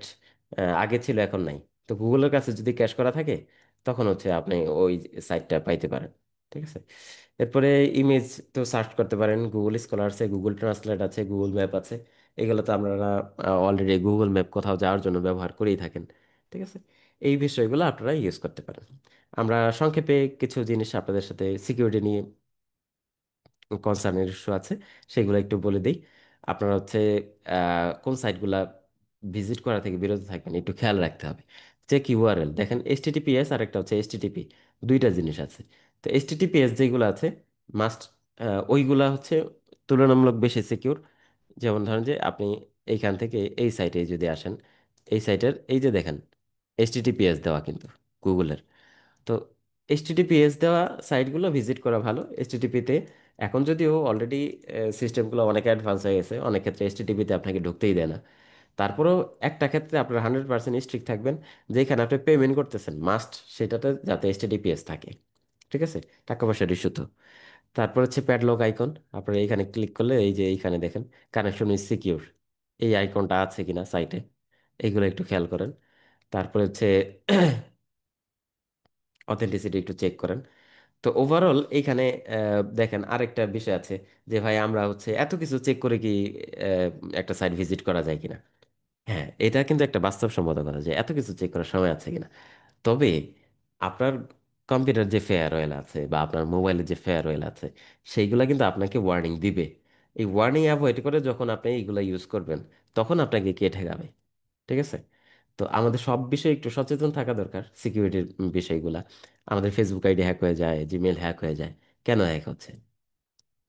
[SPEAKER 1] আগে ছিল এখন নাই, তো গুগলের কাছে যদি ক্যাশ করা থাকে, তখন হচ্ছে আপনি ওই সাইটটা পাইতে পারেন, ঠিক আছে। এরপরে ইমেজ তো সার্চ করতে পারেন, গুগল স্কলার আছে, গুগল ট্রান্সলেট আছে, গুগল ম্যাপ আছে। এগুলো তো আপনারা অলরেডি গুগল ম্যাপ কোথাও যাওয়ার জন্য ব্যবহার করেই থাকেন, ঠিক আছে। এই বিষয়গুলো আপনারা ইউজ করতে পারেন। আমরা সংক্ষেপে কিছু জিনিস আপনাদের সাথে সিকিউরিটি নিয়ে কনসার্নের ইস্যু আছে, সেগুলো একটু বলে দিই। আপনারা হচ্ছে কোন সাইটগুলা ভিজিট করা থেকে বিরত থাকবেন, একটু খেয়াল রাখতে হবে। চেক ইউআরএল, দেখেন এইচটিটিপিএস আর একটা হচ্ছে এইচটিটিপি, দুইটা জিনিস আছে। তো এইচটিটিপিএস যেগুলো আছে মাস্ট, ওইগুলা হচ্ছে তুলনামূলক বেশি সিকিউর। যেমন ধরেন যে আপনি এইখান থেকে এই সাইটে যদি আসেন, এই সাইটের এই যে দেখেন এইচটিটিপিএস দেওয়া কিন্তু গুগলের। তো এইচটিটিপিএস দেওয়া সাইটগুলো ভিজিট করা ভালো। এইচটিটিপিতে এখন যদিও অলরেডি সিস্টেমগুলো অনেক অ্যাডভান্স হয়ে গেছে, অনেক ক্ষেত্রে এইচটিটিপিতে আপনাকে ঢুকতেই দেয় না। তারপরেও একটা ক্ষেত্রে আপনার 100% স্ট্রিক্ট থাকবেন, যেখানে আপনি পেমেন্ট করতেছেন মাস্ট সেটাতে যাতে এইচটিটিপিএস থাকে, ঠিক আছে, টাকা পয়সার ইস্যু তো। তারপর হচ্ছে প্যাডলক আইকন, আপনার এইখানে ক্লিক করলে এই যে এইখানে দেখেন কানেকশন ইজ সিকিউর, এই আইকনটা আছে কিনা সাইটে, এইগুলো একটু খেয়াল করেন। তারপরে হচ্ছে অথেন্টিসিটি একটু চেক করেন। তো ওভারঅল এইখানে দেখেন আরেকটা বিষয় আছে, যে ভাই আমরা হচ্ছে এত কিছু চেক করে কি একটা সাইট ভিজিট করা যায় কিনা। হ্যাঁ, এটা কিন্তু একটা বাস্তবসম্মত কথা যে এত কিছু চেক করার সময় আছে কিনা। তবে আপনার কম্পিউটার যে ফেয়ারওয়েল আছে বা আপনার মোবাইলের যে ফেয়ারওয়েল আছে, সেইগুলা কিন্তু আপনাকে ওয়ার্নিং দিবে। এই ওয়ার্নিং অ্যাভয়েড করে যখন আপনি এইগুলা ইউজ করবেন, তখন আপনাকে কে ঠেকাবে, ঠিক আছে। তো আমাদের সব বিষয়ে একটু সচেতন থাকা দরকার, সিকিউরিটির বিষয়গুলা। আমাদের ফেসবুক আইডি হ্যাক হয়ে যায়, জিমেল হ্যাক হয়ে যায়, কেন হ্যাক হচ্ছে,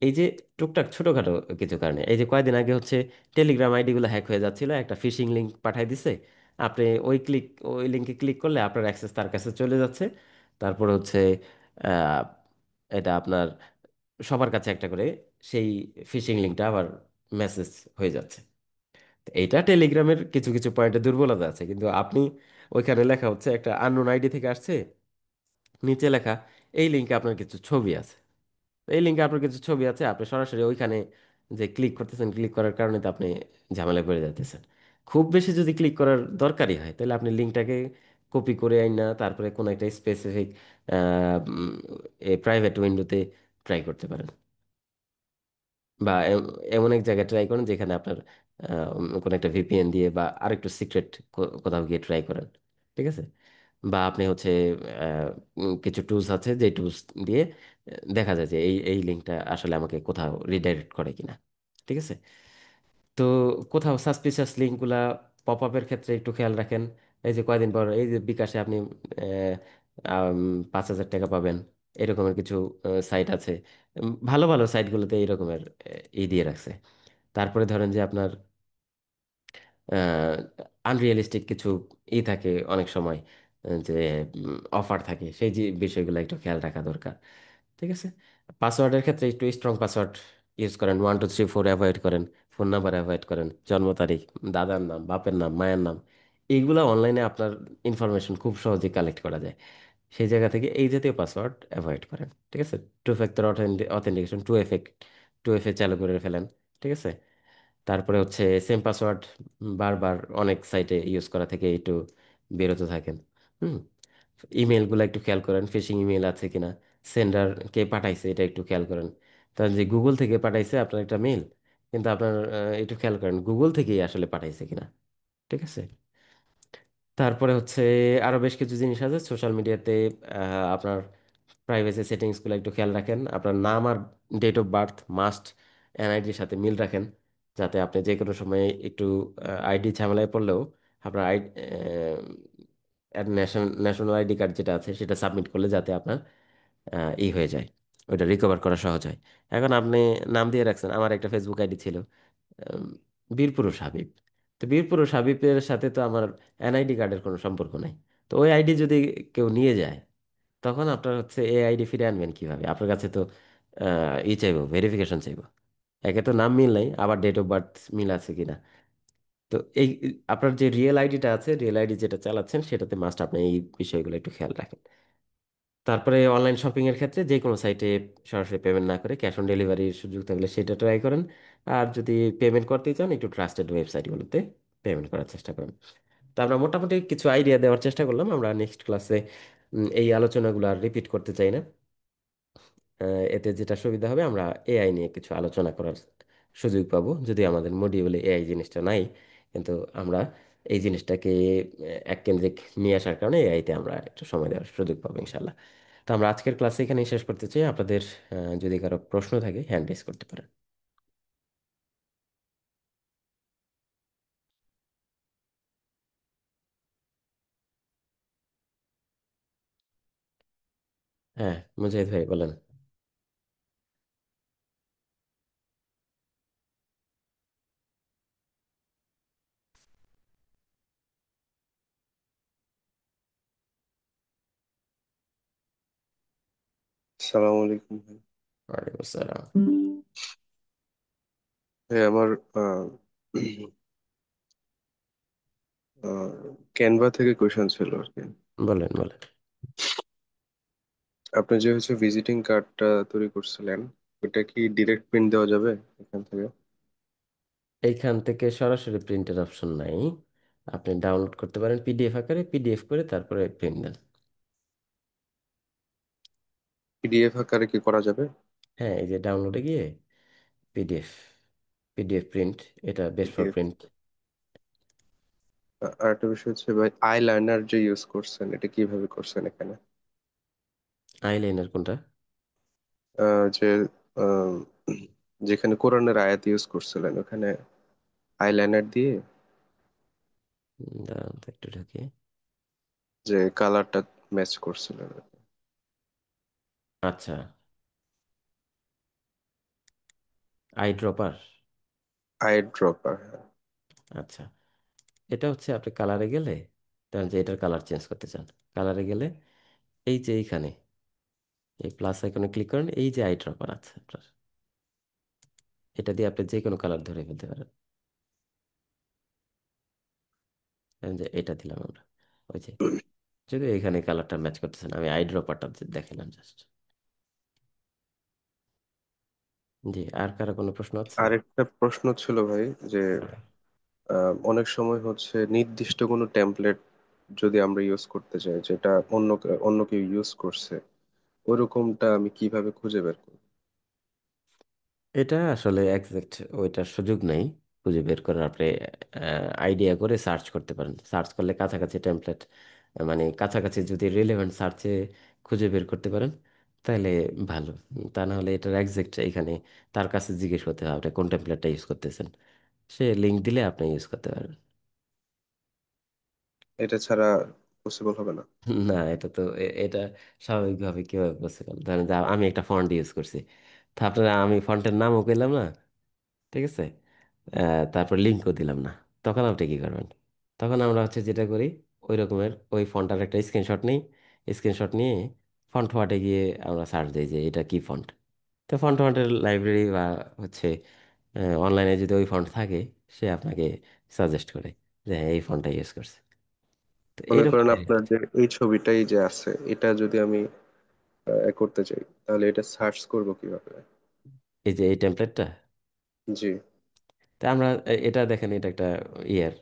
[SPEAKER 1] এই যে টুকটাক ছোটখাটো কিছু কারণে, এই যে কয়দিন আগে হচ্ছে টেলিগ্রাম আইডি গুলো হ্যাক হয়ে যাচ্ছিল, একটা ফিশিং লিংক পাঠাই দিছে, আপনি ওই লিঙ্কে ক্লিক করলে আপনার অ্যাক্সেস তার কাছে চলে যাচ্ছে। তারপর হচ্ছে আহ, এটা আপনার সবার কাছে একটা করে সেই ফিশিং লিঙ্কটা আবার মেসেজ হয়ে যাচ্ছে। তো এইটা টেলিগ্রামের কিছু কিছু পয়েন্টে দুর্বলতা আছে, কিন্তু আপনি ওইখানে লেখা হচ্ছে একটা আননোন আইডি থেকে আসছে, নিচে লেখা এই লিঙ্কে আপনার কিছু ছবি আছে। এই লিঙ্কে আপনার কিছু ছবি আছে, আপনি সরাসরি ওইখানে যে ক্লিক করতেছেন, ক্লিক করার কারণে তো আপনি ঝামেলায় পড়ে যাইতেছেন। খুব বেশি যদি ক্লিক করার দরকারই হয়, তাহলে আপনি লিঙ্কটাকে কপি করে আইন না, তারপরে কোনো একটা স্পেসিফিক প্রাইভেট উইন্ডোতে ট্রাই করতে পারেন, বা এমন এক জায়গায় ট্রাই করেন যেখানে আপনার কোনো একটা ভিপিএন দিয়ে বা আরেকটু সিক্রেট কোথাও গিয়ে ট্রাই করেন। ঠিক আছে? বা আপনি হচ্ছে কিছু টুলস আছে, যে টুলস দিয়ে দেখা যায় যে এই এই লিঙ্কটা আসলে আমাকে কোথাও রিডাইরেক্ট করে কিনা। ঠিক আছে? তো কোথাও সাসপিশিয়াস লিঙ্কগুলা পপ আপের ক্ষেত্রে একটু খেয়াল রাখেন। এই যে কয়দিন পর এই যে বিকাশে আপনি আহ, 5,000 টাকা পাবেন, এরকমের কিছু সাইট আছে। ভালো ভালো সাইটগুলোতে এইরকমের দিয়ে রাখছে। তারপরে ধরেন যে আপনার আনরিয়েলিস্টিক কিছু থাকে অনেক সময়, যে অফার থাকে, সেই যে বিষয়গুলো একটু খেয়াল রাখা দরকার। ঠিক আছে? পাসওয়ার্ডের ক্ষেত্রে একটু স্ট্রং পাসওয়ার্ড ইউজ করেন, 1 2 3 4 অ্যাভয়েড করেন, ফোন নাম্বার অ্যাভয়েড করেন, জন্ম তারিখ, দাদার নাম, বাপের নাম, মায়ের নাম, এইগুলা অনলাইনে আপনার ইনফরমেশন খুব সহজে কালেক্ট করা যায়। সেই জায়গা থেকে এই জাতীয় পাসওয়ার্ড অ্যাভয়েড করেন। ঠিক আছে? টু ফ্যাক্টর অথেন্টিকেশন, 2FA চালু করে ফেলেন। ঠিক আছে? তারপরে হচ্ছে সেম পাসওয়ার্ড বারবার অনেক সাইটে ইউজ করা থেকে একটু বিরত থাকেন। হুম। ইমেলগুলো একটু খেয়াল করেন, ফিশিং ইমেল আছে কিনা, সেন্ডার কে পাঠাইছে এটা একটু খেয়াল করেন। কারণ যে গুগল থেকে পাঠাইছে আপনার একটা মেল, কিন্তু আপনার একটু খেয়াল করেন গুগল থেকেই আসলে পাঠাইছে কিনা। ঠিক আছে? তারপরে হচ্ছে আরো বেশ কিছু জিনিস আছে সোশ্যাল মিডিয়াতে। আপনার প্রাইভেসি সেটিংসগুলো একটু খেয়াল রাখেন, আপনার নাম আর ডেট অফ বার্থ মাস্ট এনআইডির সাথে মিল রাখেন, যাতে আপনি যে কোনো সময় একটু আইডি ঝামেলায় পড়লেও আপনার ন্যাশনাল আইডি কার্ড যেটা আছে সেটা সাবমিট করলে যাতে আপনার হয়ে যায়, ওইটা রিকভার করা সহজ হয়। এখন আপনি নাম দিয়ে রাখছেন, আমার একটা ফেসবুক আইডি ছিল আম, বীরপুরুষ হাবিব। তো বীরপুরুষ হাবিবের সাথে তো আমার এনআইডি কার্ডের কোনো সম্পর্ক নাই। তো ওই আইডি যদি কেউ নিয়ে যায়, তখন আপনার হচ্ছে এই আইডি ফিরে আনবেন কিভাবে? আপনার কাছে তো চাইবো, ভেরিফিকেশন চাইবো। একে তো নাম মিল নাই, আবার ডেট অফ বার্থ মিল আছে কিনা। তো এই আপনার যে রিয়েল আইডিটা আছে, রিয়েল আইডি যেটা চালাচ্ছেন, সেটাতে মাস্ট আপনি এই বিষয়গুলো একটু খেয়াল রাখেন। তারপরে অনলাইন শপিং এর ক্ষেত্রে যে কোনো সাইটে সরাসরি পেমেন্ট না করে ক্যাশ অন ডেলিভারির সুযোগ থাকলে সেটা ট্রাই করেন। আর যদি পেমেন্ট করতে চান, একটু ট্রাস্টেড ওয়েবসাইটগুলোতে পেমেন্ট করার চেষ্টা করেন। তো আমরা মোটামুটি কিছু আইডিয়া দেওয়ার চেষ্টা করলাম। আমরা নেক্সট ক্লাসে এই আলোচনাগুলো আর রিপিট করতে চাই না। এতে যেটা সুবিধা হবে, আমরা এআই নিয়ে কিছু আলোচনা করার সুযোগ পাবো, যদি আমাদের মডিউলে এআই জিনিসটা নাই, কিন্তু আমরা এই জিনিসটাকে এককেন্দ্রিক নিয়ে আসার কারণে এআইতে আমরা একটু সময় দেওয়ার সুযোগ পাবো ইনশাল্লাহ। তো আমরা আজকের ক্লাসে এখানেই শেষ করতে চাই। আপনাদের যদি কারো প্রশ্ন থাকে হ্যান্ড রেজ করতে পারেন। হ্যাঁ, মুজাহিদ ভাই বলেন।
[SPEAKER 4] সালাম আলাইকুম ভাই।
[SPEAKER 1] ওয়ালাইকুম আসসালাম।
[SPEAKER 4] ভাই আমার ক্যানভা থেকে কোয়েশন ছিল আর কি।
[SPEAKER 1] বলেন বলেন।
[SPEAKER 4] আপনি যে হচ্ছে ভিজিটিং কার্ডটা তৈরি করছিলেন, ওটা কি ডিরেক্ট প্রিন্ট দেওয়া যাবে এখান থেকে?
[SPEAKER 1] এইখান থেকে সরাসরি প্রিন্টের অপশন নাই, আপনি ডাউনলোড করতে পারেন পিডিএফ আকারে, পিডিএফ করে তারপরে প্রিন্ট দেন।
[SPEAKER 4] পিডিএফ আকারে কি করা যাবে?
[SPEAKER 1] হ্যাঁ, এই যে ডাউনলোডে গিয়ে পিডিএফ, পিডিএফ প্রিন্ট, এটা বেস্ট ফর
[SPEAKER 4] পিডিএফ।
[SPEAKER 1] প্রিন্ট।
[SPEAKER 4] আর একটা বিষয় হচ্ছে ভাই, আই লাইনার যে ইউজ করছেন এটা কিভাবে করছেন এখানে?
[SPEAKER 1] আইলাইনার কোনটা?
[SPEAKER 4] যে আহ, যেখানে কোরআনের আয়াত ইউজ করছিলেন ওখানে আই লাইনার দিয়ে
[SPEAKER 1] দাঁড়ান তো একটু ঢুকি।
[SPEAKER 4] যে কালারটা ম্যাচ করছিলেন।
[SPEAKER 1] আচ্ছা, আই ড্রপার।
[SPEAKER 4] I dropper.
[SPEAKER 1] আচ্ছা, এটা হচ্ছে আপনি কালারে গেলে, ধরেন যে এটার কালার চেঞ্জ করতে চান, কালারে গেলে এই যে এইখানে এই প্লাস আইকনে ক্লিক করেন, এই যে আই ড্রপার আছে আপনার, এটা দিয়ে আপনি যে কোনো কালার ধরে ফেলতে পারেন। ধরেন যে এটা দিলাম আমরা, ওই যে যদি এখানে কালারটা ম্যাচ করতেছেন, আমি আই ড্রপারটা দেখালাম জাস্ট। জি, আর কারো কোনো প্রশ্ন আছে?
[SPEAKER 4] আরেকটা প্রশ্ন ছিল ভাই, যে অনেক সময় হচ্ছে নির্দিষ্ট কোনো টেমপ্লেট যদি আমরা ইউজ করতে চাই, যেটা অন্য কেউ ইউজ করছে, ওইরকমটা আমি কিভাবে খুঁজে বের করব?
[SPEAKER 1] এটা আসলে একজ্যাক্ট ওইটার সুযোগ নেই খুঁজে বের করার। আপনি আইডিয়া করে সার্চ করতে পারেন, সার্চ করলে কাছাকাছি টেমপ্লেট, মানে কাছাকাছি যদি রিলেভেন্ট সার্চে খুঁজে বের করতে পারেন তাহলে ভালো। তা না হলে এটার একজ্যাক্ট এখানে তার কাছে জিজ্ঞেস করতে হবে আপনি কোন টেমপ্লেটটা ইউজ করতেছেন, সে লিঙ্ক দিলে আপনি ইউজ করতে পারবেন।
[SPEAKER 4] এটা ছাড়া পসিবল হবে না?
[SPEAKER 1] না, এটা তো এটা স্বাভাবিকভাবে কিভাবে পসিবল? ধরেন যে আমি একটা ফন্ট ইউজ করছি, তো আপনারা আমি ফন্টের নামও পেলাম না, ঠিক আছে, তারপর লিঙ্কও দিলাম না, তখন আপনি কি করবেন? তখন আমরা হচ্ছে যেটা করি, ওই রকমের ওই ফন্টার একটা স্ক্রিনশট নিই, স্ক্রিনশট নিয়ে ফন্ট ওয়ার্ডে গিয়ে আমরা সার্চ দিই যে এটা কি ফন্ট। তো ফন্ট ওয়ার্ডের লাইব্রেরি বা হচ্ছে অনলাইনে যদি ওই ফন্ট থাকে, সে আপনাকে সাজেস্ট করে যে হ্যাঁ এই ফন্টটা ইউজ করছে। তো
[SPEAKER 4] মনে
[SPEAKER 1] এইরকম
[SPEAKER 4] করেন আপনার যে এই ছবিটাই যে আছে, এটা যদি আমি করতে চাই, তাহলে এটা সার্চ করব কিভাবে?
[SPEAKER 1] এই যে এই টেমপ্লেটটা,
[SPEAKER 4] জি।
[SPEAKER 1] তা আমরা এটা দেখেন, এটা একটা ইয়ার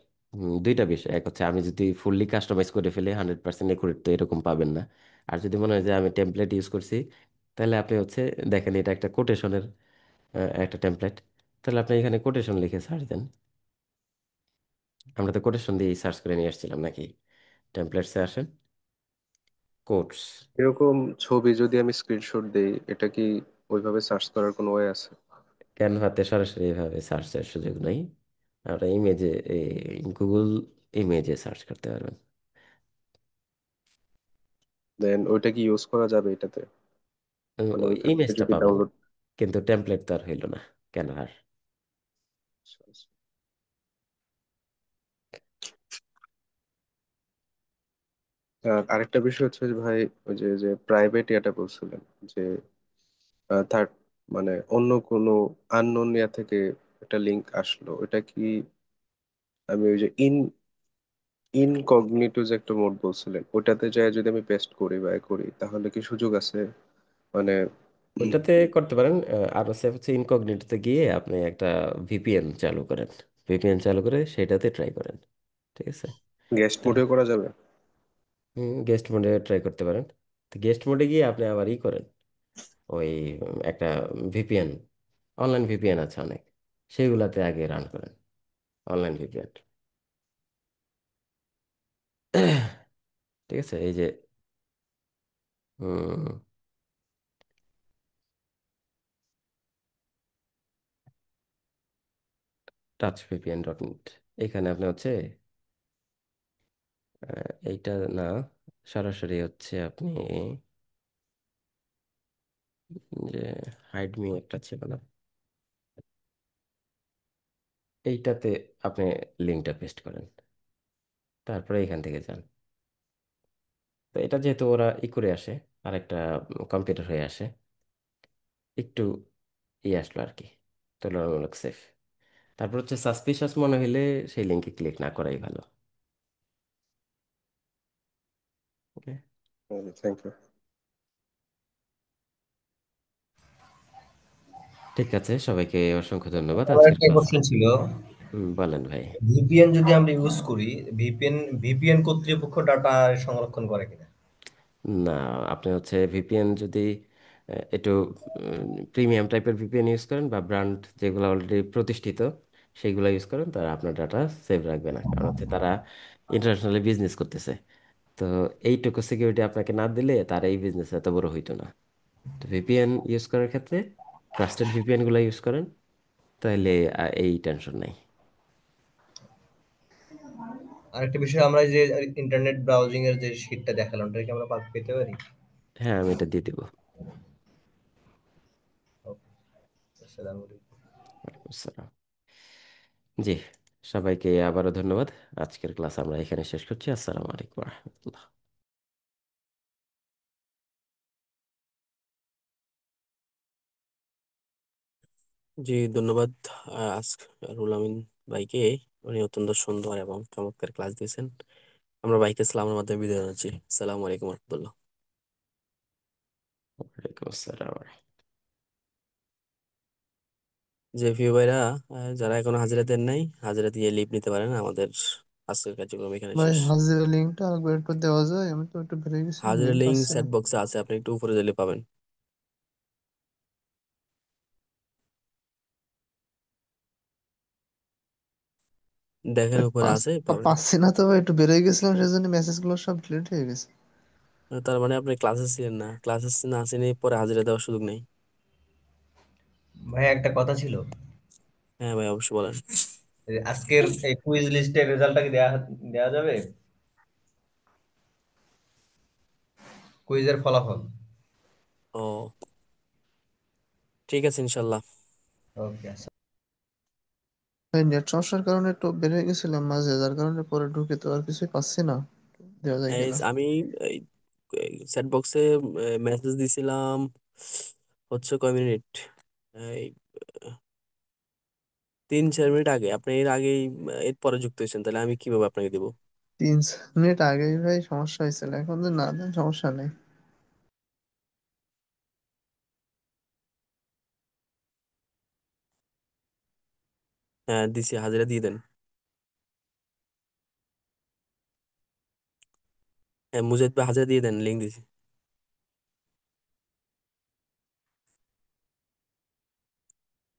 [SPEAKER 1] দুইটা বিষয়। এক হচ্ছে আমি যদি ফুললি কাস্টমাইজ করে ফেলি 100% একুরেট, তো এরকম পাবেন না। আর যদি মনে হয় যে আমি টেমপ্লেট ইউজ করছি, তাহলে আপনি হচ্ছে দেখেন এটা একটা কোটেশনের একটা টেমপ্লেট, তাহলে আপনি এখানে কোটেশন লিখে সার্চ দেন। আমরা তো কোটেশন দিয়ে সার্চ করে নিয়ে আসছিলাম নাকি? টেমপ্লেটসে আসেন, কোটস।
[SPEAKER 4] এরকম ছবি যদি আমি স্ক্রিনশট দেই, এটা কি ওইভাবে সার্চ করার কোনো ওয়ে আছে?
[SPEAKER 1] ক্যানভাতে সরাসরি এভাবে সার্চের সুযোগ নেই, আমরা ইমেজে, গুগল ইমেজে সার্চ করতে পারবেন।
[SPEAKER 4] দেন ওইটা কি ইউজ করা যাবে এটাতে? মানে
[SPEAKER 1] ওই
[SPEAKER 4] ওইখান থেকে
[SPEAKER 1] ইমেজটা
[SPEAKER 4] যদি
[SPEAKER 1] পাবেন,
[SPEAKER 4] ডাউনলোড।
[SPEAKER 1] কিন্তু টেমপ্লেট তো আর হইল না ক্যানভার।
[SPEAKER 4] আর আরেকটা বিষয় হচ্ছে যে ভাই, ওই যে যে প্রাইভেট ইয়াটা বলছিলেন, যে থার্ড, মানে অন্য কোনো আননোন ইয়া থেকে একটা লিংক আসলো, ওটা কি আমি ওই যে ইনকগনিটো যে একটা মোড বলছিলেন, ওটাতে যায় যদি আমি পেস্ট করি বা এ করি, তাহলে কি সুযোগ আছে? মানে
[SPEAKER 1] ওইটাতে করতে পারেন। আরো সেফ হচ্ছে ইনকগনিটোতে গিয়ে আপনি একটা ভিপিএন চালু করেন, ভিপিএন চালু করে সেটাতে ট্রাই করেন, ঠিক আছে।
[SPEAKER 4] গেস্ট
[SPEAKER 1] তা
[SPEAKER 4] মোডেও করা যাবে?
[SPEAKER 1] গেস্ট মোডে ট্রাই করতে পারেন। তো গেস্ট মোডে গিয়ে আপনি আবার ই করেন, ওই একটা ভিপিএন, অনলাইন ভিপিএন আছে অনেক, সেগুলাতে আগে রান করেন, অনলাইন ভিপিএন। ঠিক আছে, এই যে টাচ ভিপিএন ডট নেট, এখানে আপনি হচ্ছে এইটা না, সরাসরি হচ্ছে আপনি যে হাইড মি একটা ছিল না, এইটাতে আপনি লিঙ্কটা পেস্ট করেন, তারপরে এখান থেকে যান। তো এটা যেহেতু ওরা ই করে আসে, আর একটা কম্পিউটার হয়ে আসে, একটু আসলো আর কি, তুলনামূলক সেফ। তারপর হচ্ছে সাসপিশাস মনে হইলে সেই লিঙ্কে ক্লিক না করাই ভালো। ওকে,
[SPEAKER 4] থ্যাংক ইউ।
[SPEAKER 1] ঠিক আছে, সবাইকে অসংখ্য ধন্যবাদ
[SPEAKER 5] আমার
[SPEAKER 1] আজকের
[SPEAKER 5] একটা
[SPEAKER 1] ক্লাস।
[SPEAKER 5] কোশ্চেন ছিল,
[SPEAKER 1] বলেন ভাই।
[SPEAKER 5] ভিপিএন যদি আমরা ইউজ করি, ভিপিএন কর্তৃপক্ষ ডাটা সংরক্ষণ করে কিনা?
[SPEAKER 1] না, আপনি হচ্ছে ভিপিএন যদি একটু প্রিমিয়াম টাইপের ভিপিএন ইউজ করেন বা ব্র্যান্ড যেগুলো অলরেডি প্রতিষ্ঠিত সেইগুলো ইউজ করেন, তারা আপনার ডাটা সেভ রাখবে না, কারণ হচ্ছে তারা ইন্টারন্যাশনালি বিজনেস করতেছে। তো এইটুকু সিকিউরিটি আপনাকে না দিলে তার এই বিজনেস এত বড় হইতো না। তো ভিপিএন ইউজ করার ক্ষেত্রে ট্রাস্টেড ভিপিএন গুলো ইউজ করেন, তাহলে এই টেনশন নাই।
[SPEAKER 5] আরেকটা বিষয়, আমরা যে ইন্টারনেট ব্রাউজিং এর যে শীটটা দেখালাম, ওটা কি আমরা পেতে পারি?
[SPEAKER 1] হ্যাঁ, আমি এটা দিয়ে দিব।
[SPEAKER 5] ওকে, আসসালামু আলাইকুম।
[SPEAKER 1] আসসালাম। জি, সবাইকে আবারও ধন্যবাদ। আজকের ক্লাস আমরা এখানে শেষ করছি। আসসালামু আলাইকুম রহমতুল্লাহ।
[SPEAKER 3] জি, ধন্যবাদ রুল আমিন ভাইকে। উনি অত্যন্ত সুন্দর এবং চমৎকার ক্লাস দিয়েছেন। আমরা ভাইকে সালামের মাধ্যমে বিদায় জানাচ্ছি। আসসালামু আলাইকুম রহমতুল্লাহ।
[SPEAKER 1] ওয়ালাইকুম আসসালাম।
[SPEAKER 3] যে প্রিয় ভাইরা যারা এখনো হাজিরা দেন নাই, হাজিরা দিয়ে লিভ নিতে পারেন। আমাদের আজকের কার্যক্রম এখানে
[SPEAKER 6] ভাই
[SPEAKER 3] শেষ।
[SPEAKER 6] হাজিরা লিঙ্কটা আরেকবার একটু দেওয়া যায়? আমি তো একটু ভুলে গেছিলাম,
[SPEAKER 3] হাজিরা
[SPEAKER 6] লিঙ্ক
[SPEAKER 3] লিঙ্ক
[SPEAKER 6] পাচ্ছি না।
[SPEAKER 3] চ্যাট বক্সে আছে, আপনি একটু উপরে গেলে পাবেন। দেখেন উপরে আছে, পাবেন।
[SPEAKER 6] পাচ্ছি না তো ভাই, একটু বেরোয় গেছিলাম, সেজন্য মেসেজ গুলো সব ডিলিট হয়ে গেছে।
[SPEAKER 3] তার মানে আপনি ক্লাসে ছিলেন না, ক্লাসে না আসেনি, পরে হাজিরা দেওয়ার সুযোগ নেই।
[SPEAKER 5] ভাই একটা কথা ছিল,
[SPEAKER 3] হ্যাঁ ভাই, অবশ্যই বলেন।
[SPEAKER 5] এই আজকের এই কুইজ লিস্টের রেজাল্টটা কি দেয়া দেয়া যাবে? কুইজের ফলাফল।
[SPEAKER 3] ও, ঠিক আছে, ইনশাল্লাহ।
[SPEAKER 5] ওকে।
[SPEAKER 6] ভাই নেট সমস্যার কারণে একটু বেরোয় গেছিলাম মাঝে, যার কারণে পরে ঢুকে তো আর কিছুই পাচ্ছি না। দেওয়া যায় কিনা?
[SPEAKER 3] আমি চ্যাট বক্সে মেসেজ দিছিলাম, হচ্ছে কয় মিনিট, এই 3-4 মিনিট আগে। আপনি এর আগেই এর পরে যুক্ত হয়েছেন, তাহলে আমি কিভাবে আপনাকে দিব?
[SPEAKER 6] 3 মিনিট আগেই ভাই সমস্যা হয়েছিল, এখন যে না দেন সমস্যা নেই।
[SPEAKER 3] হ্যাঁ দিছি, হাজিরা দিয়ে দেন। হ্যাঁ, মুজাহিদ ভাই হাজিরা দিয়ে দেন, লিঙ্ক দিছি।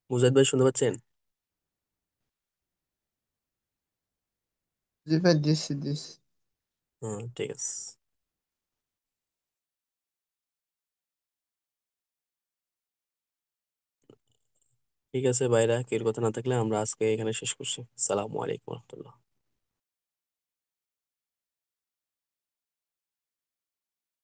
[SPEAKER 3] মুজাহিদ ভাই শুনতে পাচ্ছেন?
[SPEAKER 6] জি ভাই, দিচ্ছি।
[SPEAKER 3] হ্যাঁ, ঠিক আছে। ঠিক আছে ভাইরা, কেউ কথা না থাকলে আমরা আজকে এখানে শেষ করছি। সালামু আলাইকুম রহমতুল্লাহ।